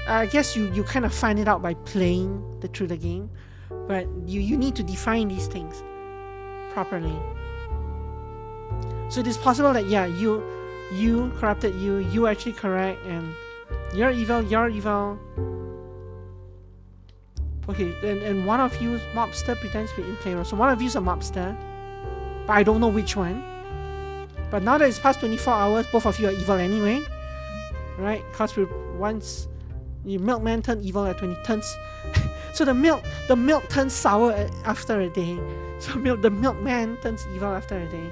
I guess you kind of find it out by playing through the game, but you need to define these things properly. So it is possible that you corrupted, you actually correct, and you're evil. Okay, and one of you mobster pretends to be in play role. So one of you is a mobster, but I don't know which one. But now that it's past 24 hours, both of you are evil anyway, right? Because once the milkman turned evil at 20 turns, so the milk turns sour after a day. So the milkman turns evil after a day.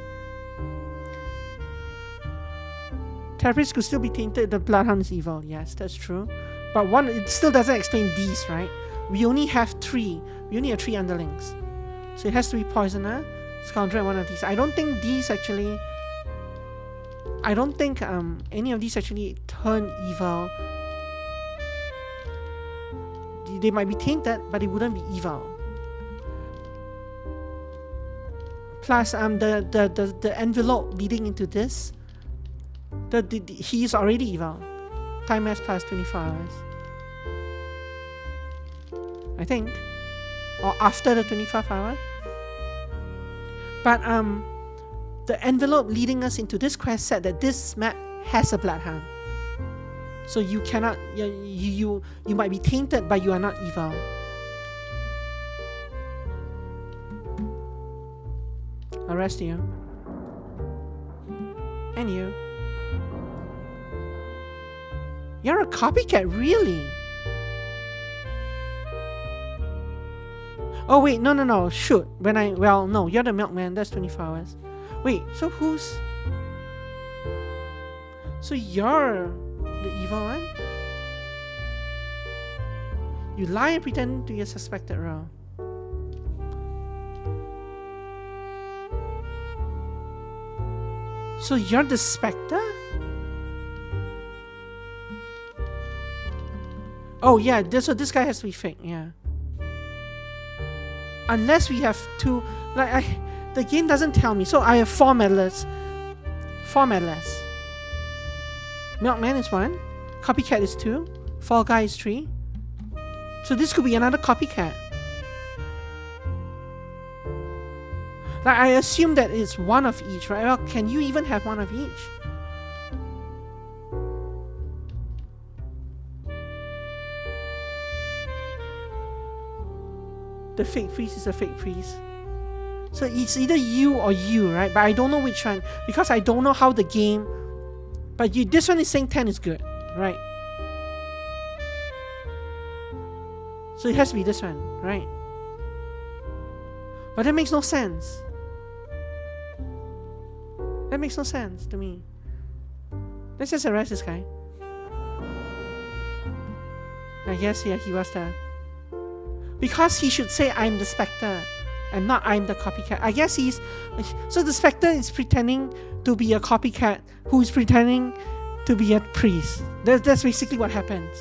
Therapists could still be tainted. The bloodhound is evil. Yes, that's true. But it still doesn't explain these, right? We only have 3. We only have 3 underlings. So it has to be poisoner, scoundrel, and one of these. I don't think any of these actually turn evil. They might be tainted, but they wouldn't be evil. Plus, the envelope leading into this, he is already evil. Time has passed 24 hours. I think. Or after the 24th hour. But the envelope leading us into this quest said that this map has a bloodhound. So you cannot, you might be tainted, but you are not evil. Arrest you. And you. You're a copycat, really? Oh wait, no, shoot. No, you're the milkman, that's 24 hours. Wait, so who's... So you're the evil one? You lie and pretend to be a suspected role. So you're the Spectre? Oh yeah, so this guy has to be fake, yeah. Unless we have 2, the game doesn't tell me. So I have 4 medalists. 4 medalists. Milkman is 1. Copycat is 2. Fall Guy is 3. So this could be another copycat. I assume that it's 1 of each, right? Well, can you even have 1 of each? The fake priest is a fake priest. So it's either you or you, right? But I don't know which one because I don't know how the game. But this one is saying 10 is good, right? So it has to be this one, right? But that makes no sense. That makes no sense to me. Let's just arrest this guy. I guess, yeah, he was there. Because he should say, I'm the Spectre, and not I'm the copycat. I guess he's... So the Spectre is pretending to be a copycat who's pretending to be a priest. That's basically what happens.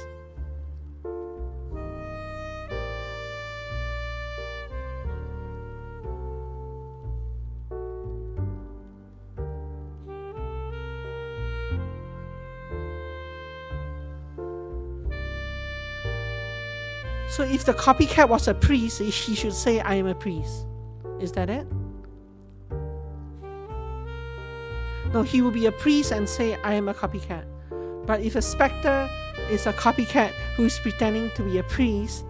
So if the copycat was a priest, he should say, I am a priest. Is that it? No, he will be a priest and say, I am a copycat. But if a Spectre is a copycat who is pretending to be a priest,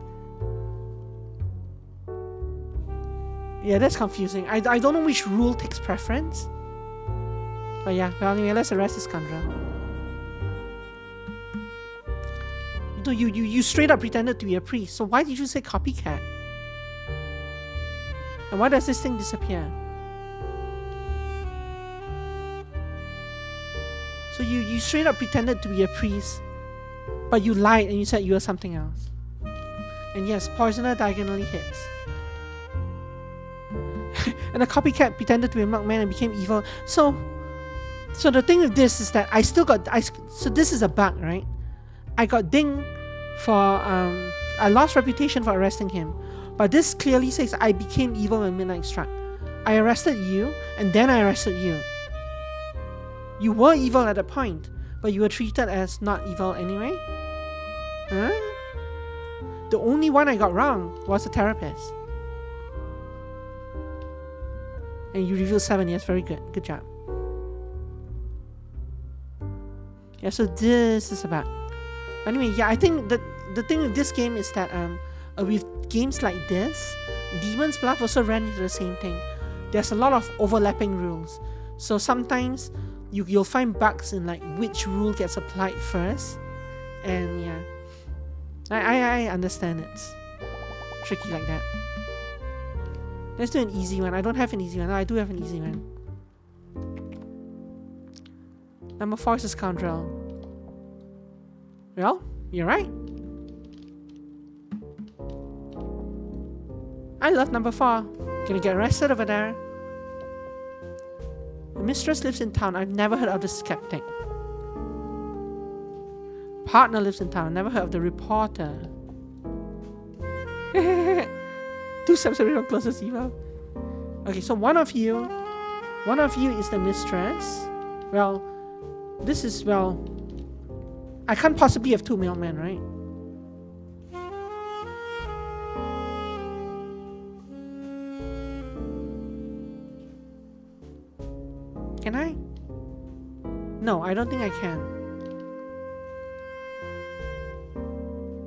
yeah, that's confusing. I don't know which rule takes preference. But yeah, well anyway, let's arrest this scoundrel. You straight up pretended to be a priest, so why did you say copycat? And why does this thing disappear? So you straight up pretended to be a priest, but you lied and you said you were something else. And yes, poisoner diagonally hits. And the copycat pretended to be a milkman and became evil. So the thing with this is that so this is a bug, right? I got dinged for I lost reputation for arresting him, but this clearly says I became evil when midnight struck. I arrested you and then I arrested you. You were evil at a point, but you were treated as not evil anyway? Huh? The only one I got wrong was the therapist. And you revealed 7, yes, very good. Good job. Yeah, so this is about. Anyway, yeah, I think that the thing with this game is that with games like this, Demon's Blood also ran into the same thing. There's a lot of overlapping rules. So sometimes you'll find bugs in like which rule gets applied first. And yeah, I understand it's tricky like that. Let's do an easy one. I don't have an easy one. No, I do have an easy one. Number 4 is a scoundrel. Well, you're right. I love number 4. Gonna get arrested over there. The mistress lives in town. I've never heard of the skeptic. Partner lives in town. Never heard of the reporter. 2 steps away from closest evil. Okay, so one of you is the mistress. Well, this is, well, I can't possibly have 2 mailmen, right? Can I? No, I don't think I can.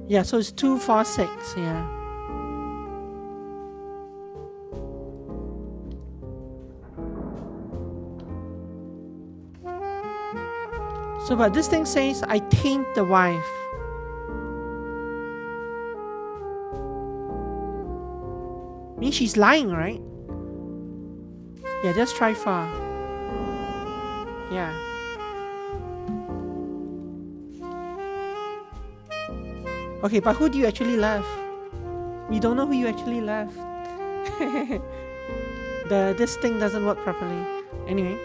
Yeah, so it's 2, 4, 6, yeah. So, but this thing says, I taint the wife. Means she's lying, right? Yeah, just try 4. Yeah. Okay, but who do you actually love? We don't know who you actually love. This thing doesn't work properly. Anyway.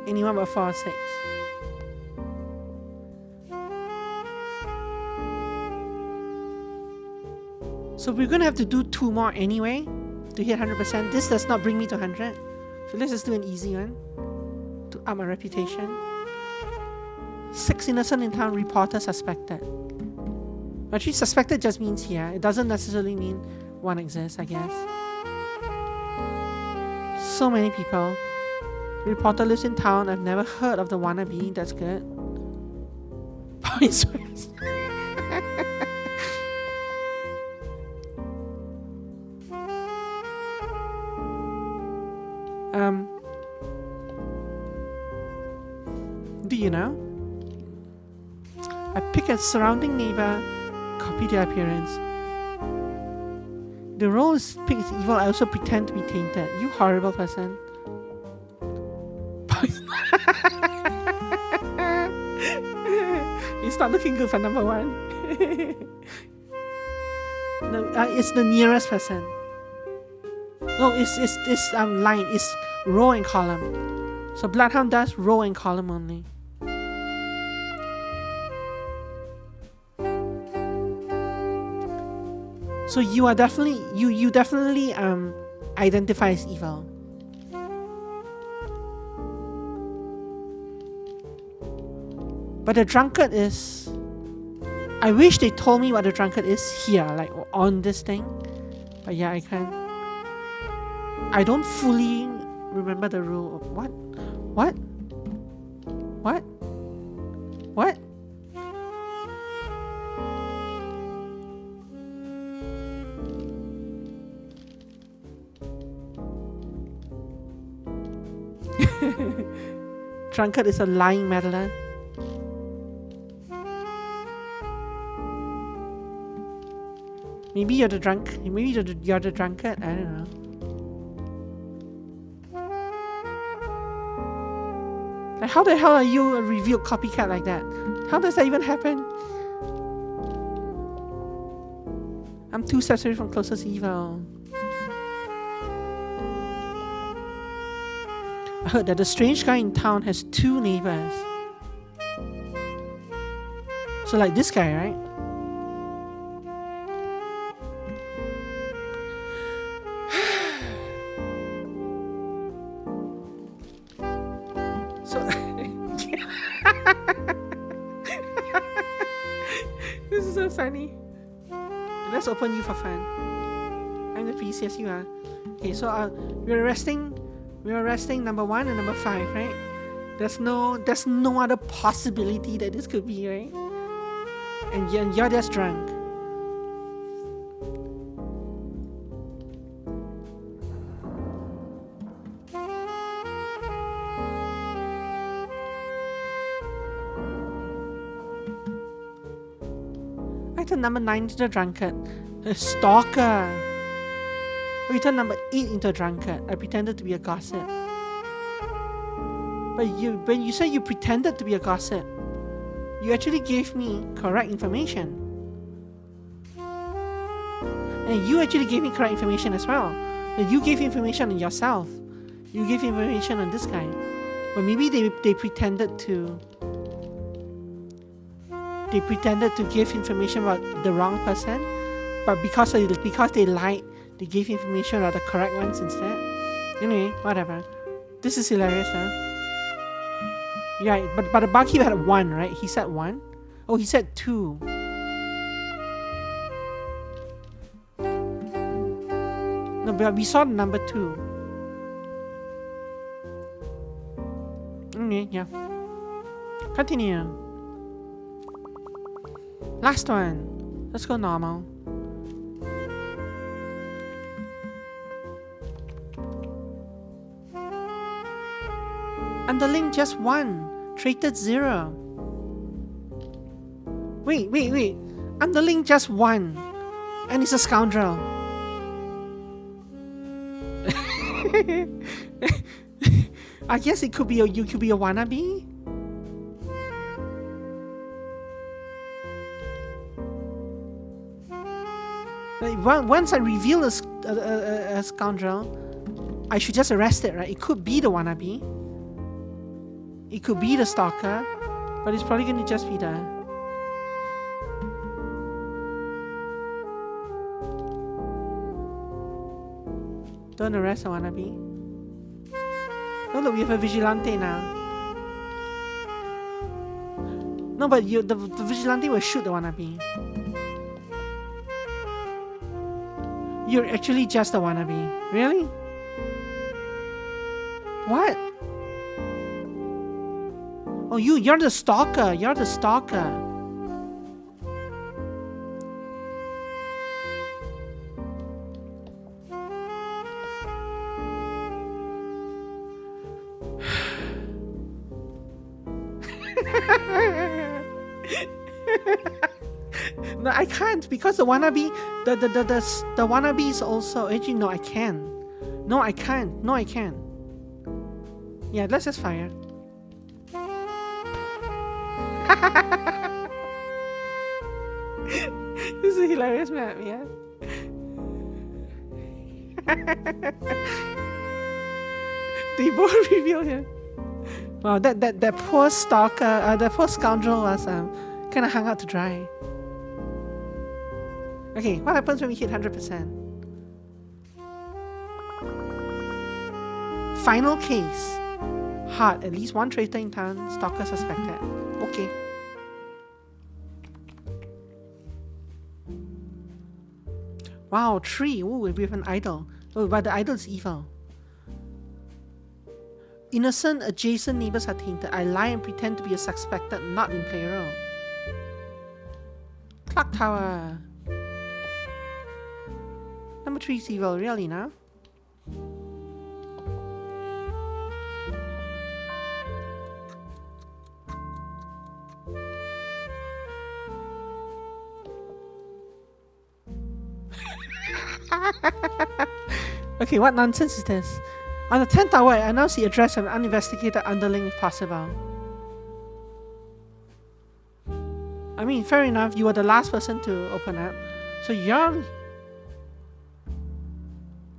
Anyone but 4 or 6. So we're gonna have to do 2 more anyway to hit 100%. This does not bring me to 100. So let's just do an easy one to up my reputation. 6 innocent in town, reporter suspected. Actually, suspected just means here. It doesn't necessarily mean one exists, I guess. So many people. Reporter lives in town. I've never heard of the wannabe. That's good. Points. know? I pick a surrounding neighbor, copy their appearance. The role is picked as evil. I also pretend to be tainted. You horrible person. It's not looking good for number 1. No, it's the nearest person. No, it's line. It's row and column. So Bloodhound does row and column only. So you are definitely you definitely identify as evil. But the drunkard is... I wish they told me what the drunkard is here, like on this thing. But yeah, I can't. I don't fully remember the rule of what? What? What? What? Drunkard is a lying meddler. Maybe you're the drunk. Maybe you're the drunkard. I don't know. Like, how the hell are you a revealed copycat like that? How does that even happen? I'm 2 steps away from closest evil. I heard that the strange guy in town has 2 neighbors. So like this guy, right? So this is so funny. Let's open you for fun. I'm the priest, yes you are. Okay, so we're arresting number 1 and number 5, right? There's no other possibility that this could be, right? And you're just drunk. I turned number 9 into the drunkard. A stalker. We turned number 8 into a drunkard. I pretended to be a gossip. But you said you pretended to be a gossip. You actually gave me correct information. And you actually gave me correct information as well. And you gave information on yourself. You gave information on this guy. But maybe they pretended to... They pretended to give information about the wrong person. But because they lied, they gave information about the correct ones instead. Anyway, whatever. This is hilarious, huh? Yeah, but the barkeep had 1, right? He said 1? Oh, he said 2. No, but we saw the number 2. Okay, yeah. Continue. Last one. Let's go normal. Underling just 1. Traded 0. Wait. Underling just 1. And he's a scoundrel. I guess you could be a wannabe. Like, once I reveal a scoundrel, I should just arrest it, right? It could be the wannabe. It could be the stalker, but it's probably gonna just be the... Don't arrest a wannabe. Oh look, we have a vigilante now. No, but the vigilante will shoot the wannabe. You're actually just a wannabe. Really? What? Oh, you're the stalker. You're the stalker. No, I can't because the wannabe, the wannabe is also. Actually, no, I can. No, I can't. No, I can. Yeah, let's just fire. This is a hilarious map, yeah. They both reveal him. Wow, that poor stalker, the poor scoundrel was kind of hung out to dry. Okay, what happens when we hit 100%? Final case. Hard. At least one traitor in town. Stalker suspected. Okay. Wow, 3. Ooh, we have an idol. Oh, but the idol is evil. Innocent adjacent neighbors are tainted. I lie and pretend to be a suspected, not in play role. Clock tower. Number 3 is evil, really now? Okay, what nonsense is this? On the 10th hour, I announce the address of an uninvestigated underling if possible. I mean, fair enough, you were the last person to open up. So you're...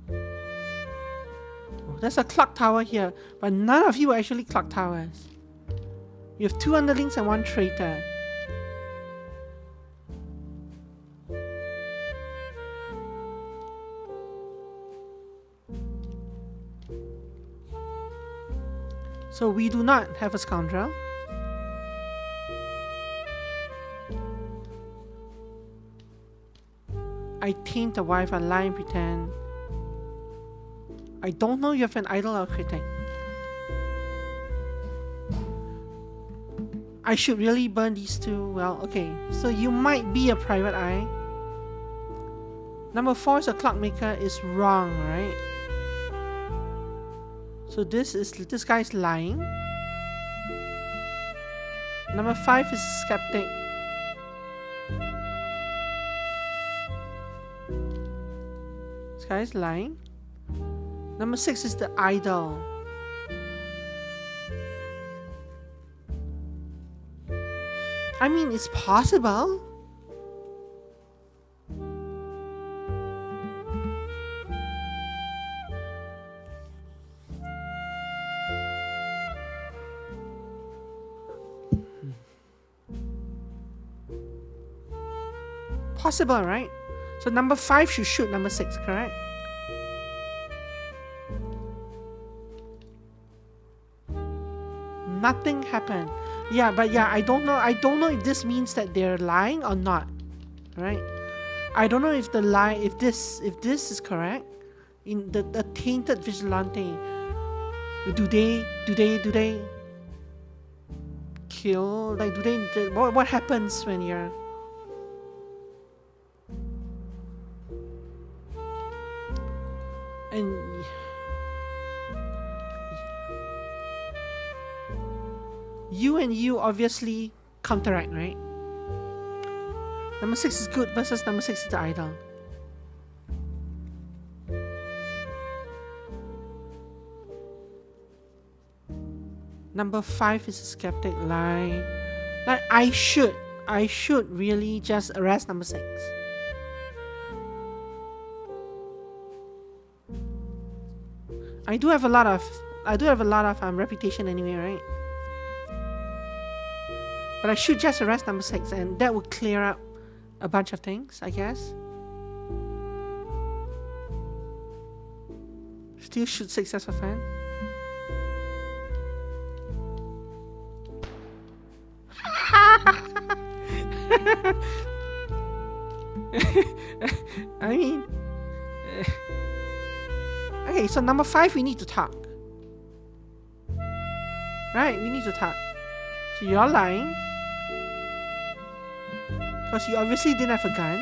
Oh, there's a clock tower here, but none of you are actually clock towers. You have 2 underlings and 1 traitor. So we do not have a scoundrel. I taint the wife, I lie and pretend. I don't know if you have an idol or critic. I should really burn these 2. Well, okay. So you might be a private eye. Number 4 is a clockmaker is wrong, right? So this guy is lying. Number 5 is a skeptic. This guy is lying. Number 6 is the idol. I mean, it's possible. Possible, right? So number 5 should shoot number 6, correct? Nothing happened. Yeah, but yeah, I don't know if this means that they're lying or not. Right? I don't know if this is correct. In the tainted vigilante. Do they kill? Like what happens when you're... And you obviously counteract, right? Number 6 is good versus number 6 is the idol. Number 5 is a skeptic lie. Like I should really just arrest number 6. I do have a lot of reputation anyway, right? But I should just arrest number 6 and that would clear up a bunch of things, I guess. Still shoot 6 as a fan. I mean... Okay, so number 5, we need to talk. Right, we need to talk. So you're lying. Because you obviously didn't have a gun.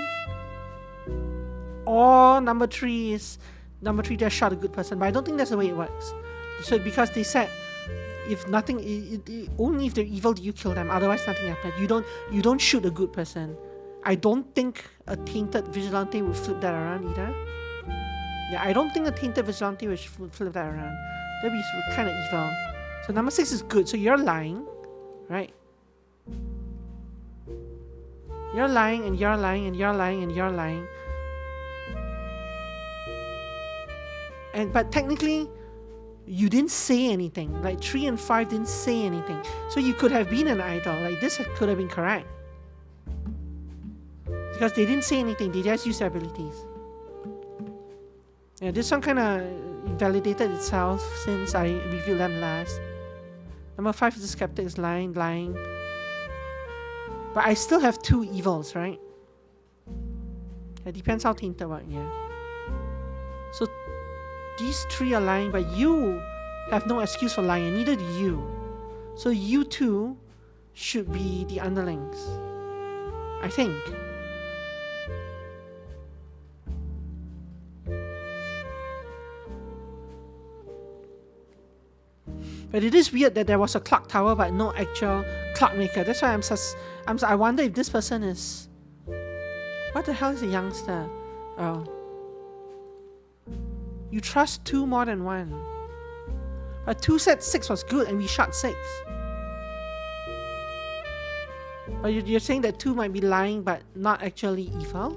Or number 3 just shot a good person. But I don't think that's the way it works. So because they said if nothing, only if they're evil do you kill them. Otherwise, nothing happens. You don't shoot a good person. I don't think a tainted vigilante would flip that around either. Yeah, I don't think a tainted vigilante would flip that around. That'd be kind of evil. So number 6 is good. So you're lying, right? You're lying and you're lying and you're lying and you're lying. But technically, you didn't say anything. Like 3 and 5 didn't say anything. So you could have been an idol. Like this could have been correct. Because they didn't say anything. They just used their abilities. Yeah, this one kind of invalidated itself since I reviewed them last. Number 5 is the skeptic is lying. But I still have 2 evils, right? It depends how tainted what, yeah. So these 3 are lying, but you have no excuse for lying, and neither do you. So you 2 should be the underlings, I think. But it is weird that there was a clock tower but no actual clockmaker. That's why I wonder if this person is... What the hell is a youngster? Oh. You trust 2 more than 1. But 2 said 6 was good and we shot 6. But you're saying that 2 might be lying but not actually evil?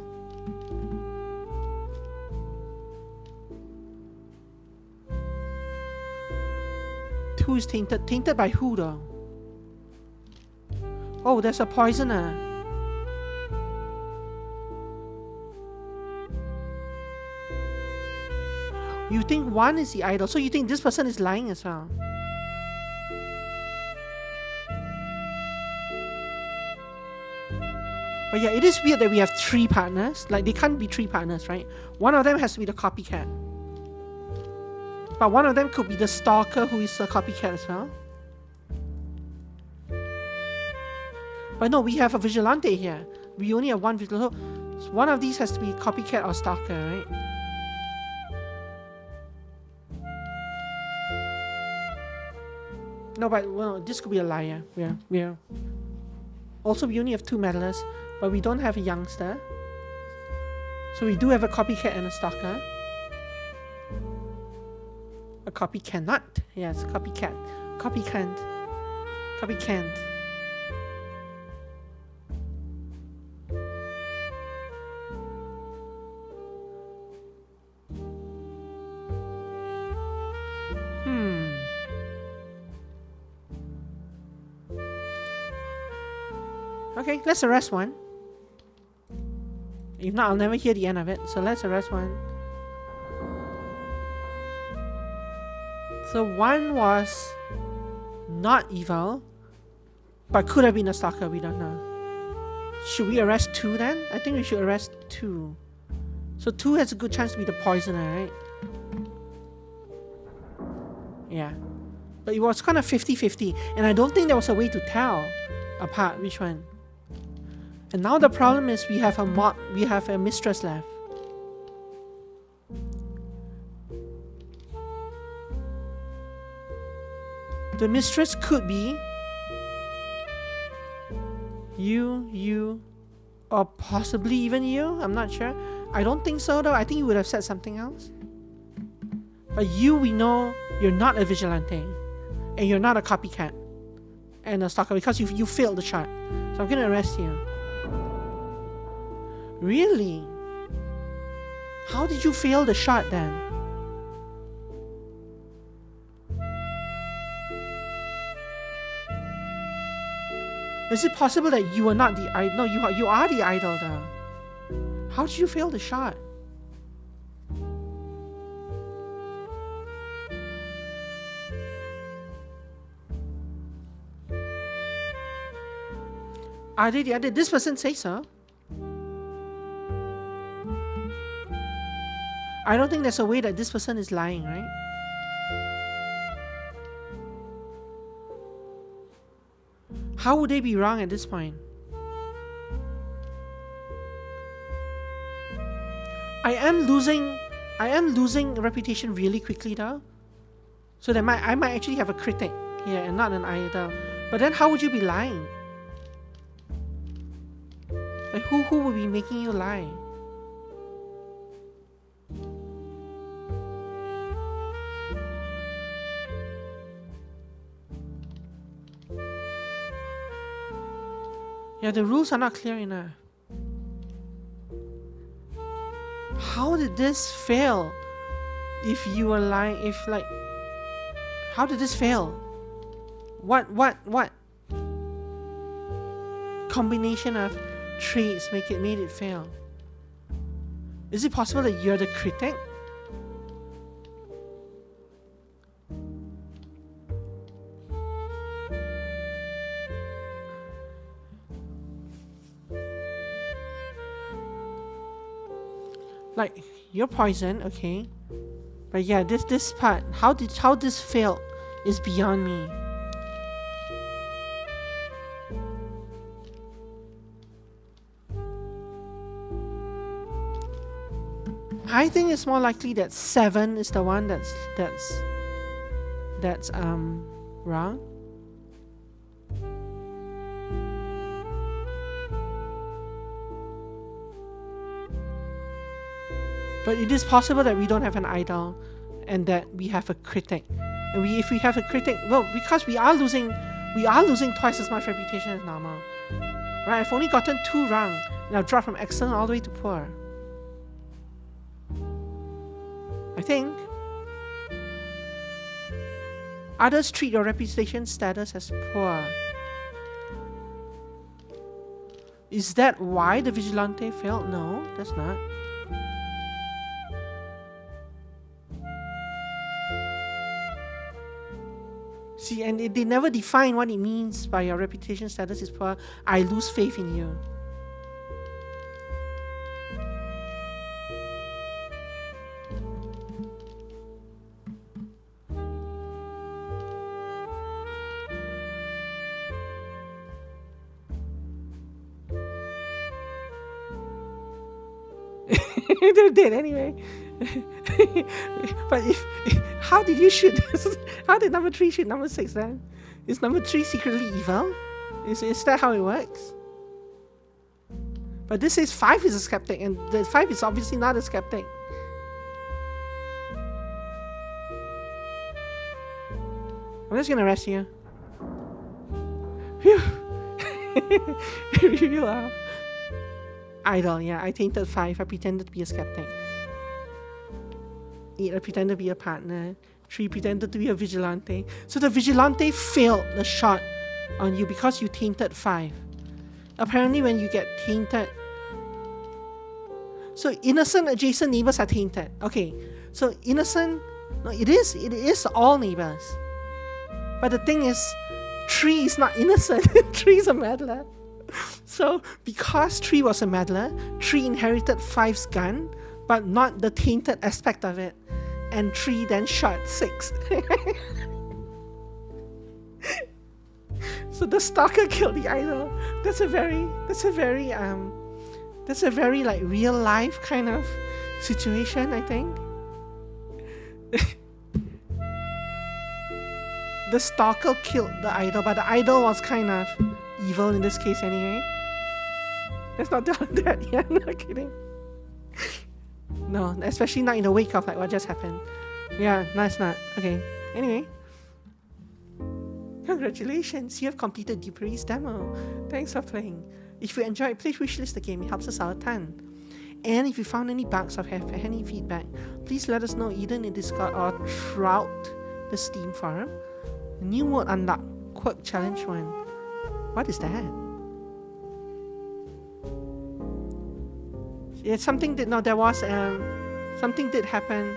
Who is tainted? Tainted by who though? Oh, there's a poisoner. You think 1 is the idol, so you think this person is lying as well. But yeah, it is weird that we have 3 partners. Like, they can't be 3 partners, right? One of them has to be the copycat. But one of them could be the stalker who is a copycat as well. But no, we have a vigilante here. We only have 1 vigilante. So one of these has to be copycat or stalker, right? No, but well, this could be a liar. Yeah. Also, we only have 2 meddlers, but we don't have a youngster. So we do have a copycat and a stalker. A copy cannot. Yes, copycat. Copy can't. Copy can't. Okay, let's arrest 1. If not, I'll never hear the end of it. So let's arrest 1. So 1 was not evil, but could have been a stalker, we don't know. Should we arrest 2 then? I think we should arrest 2. So 2 has a good chance to be the poisoner, right? Yeah. But it was kind of 50-50, and I don't think there was a way to tell apart which one. And now the problem is we have a mistress left. The mistress could be you, or possibly even you. I'm not sure. I don't think so though. I think you would have said something else. But you, we know you're not a vigilante. And you're not a copycat. And a stalker because you failed the shot. So I'm gonna arrest you. Really? How did you fail the shot then? Is it possible that you are not the idol? No, you are the idol though. How did you fail the shot? Are they the idol? This person say so. I don't think there's a way that this person is lying, right? How would they be wrong at this point? I am losing reputation really quickly though. So that I might actually have a critic here and not an idol. But then how would you be lying? Like who would be making you lie? Yeah, the rules are not clear enough. How did this fail? If you were lying, how did this fail? What combination of traits made it fail? Is it possible that you're the critic? Like, you're poison, okay? But yeah, this part, how this fail is beyond me. I think it's more likely that 7 is the one that's wrong. But it is possible that we don't have an idol and that we have a critic. And if we have a critic, well, because we are losing twice as much reputation as normal. Right? I've only gotten 2 wrong, and I've dropped from excellent all the way to poor. I think others treat your reputation status as poor. Is that why the vigilante failed? No, that's not. See, and they never define what it means by your reputation status is poor. I lose faith in you. They're dead anyway. But how did you shoot? How did number 3 shoot number 6 then? Is number 3 secretly evil? Is that how it works? But this says 5 is a skeptic, and the 5 is obviously not a skeptic. I'm just gonna rest here. Phew. You are. Idol, yeah, I tainted 5. I pretended to be a skeptic. 8, I pretended to be a partner. 3, pretended to be a vigilante. So the vigilante failed the shot on you because you tainted 5. Apparently when you get tainted... So innocent adjacent neighbors are tainted. Okay, so innocent... No, it is all neighbors. But the thing is, 3 is not innocent. 3 is a meddler. So, because 3 was a meddler, 3 inherited 5's gun, but not the tainted aspect of it. And 3 then shot 6. So the stalker killed the idol. That's a very like real life kind of situation, I think. The stalker killed the idol, but the idol was kind of evil in this case anyway. Let's not tell that. Yeah, not kidding. No, especially not in the wake of like what just happened. Yeah, no, it's not. Okay. Anyway. Congratulations, you have completed Dupery's demo. Thanks for playing. If you enjoyed, please wishlist the game. It helps us out a ton. And if you found any bugs or have any feedback, please let us know either in Discord or throughout the Steam forum. New mode unlocked. Quirk challenge 1. What is that? Yeah, something did happen.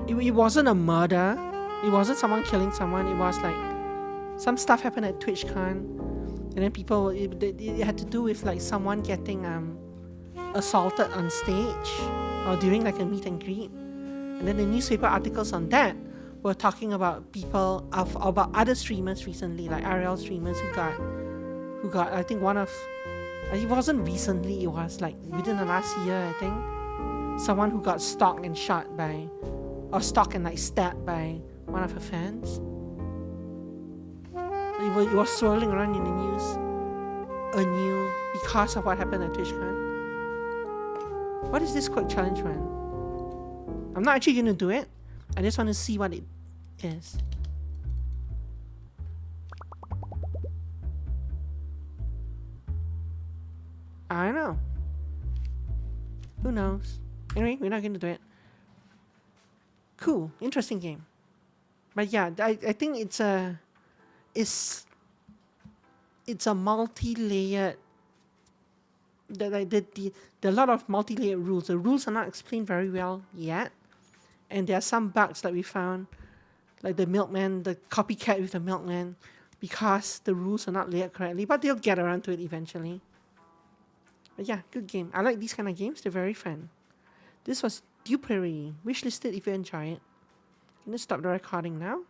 It wasn't a murder. It wasn't someone killing someone. It was like some stuff happened at TwitchCon, and then people it had to do with like someone getting assaulted on stage or during like a meet and greet, and then the newspaper articles on that were talking about about other streamers recently, like RL streamers who got I think one of it wasn't recently, it was like within the last year, I think, someone who got stalked and shot by, or stalked and like stabbed by one of her fans. it was swirling around in the news anew because of what happened at TwitchCon. What is this quick challenge, man? I'm not actually going to do it. I just want to see what it is. I don't know. Who knows? Anyway, we're not going to do it. Cool. Interesting game. But yeah, I think it's a multi-layered. There are a lot of multi-layered rules. The rules are not explained very well yet, and there are some bugs that we found, like the milkman, the copycat with the milkman, because the rules are not layered correctly. But they'll get around to it eventually. But yeah, good game. I like these kind of games. They're very fun. This was Dupery. Wishlisted if you enjoy it. I'm gonna stop the recording now.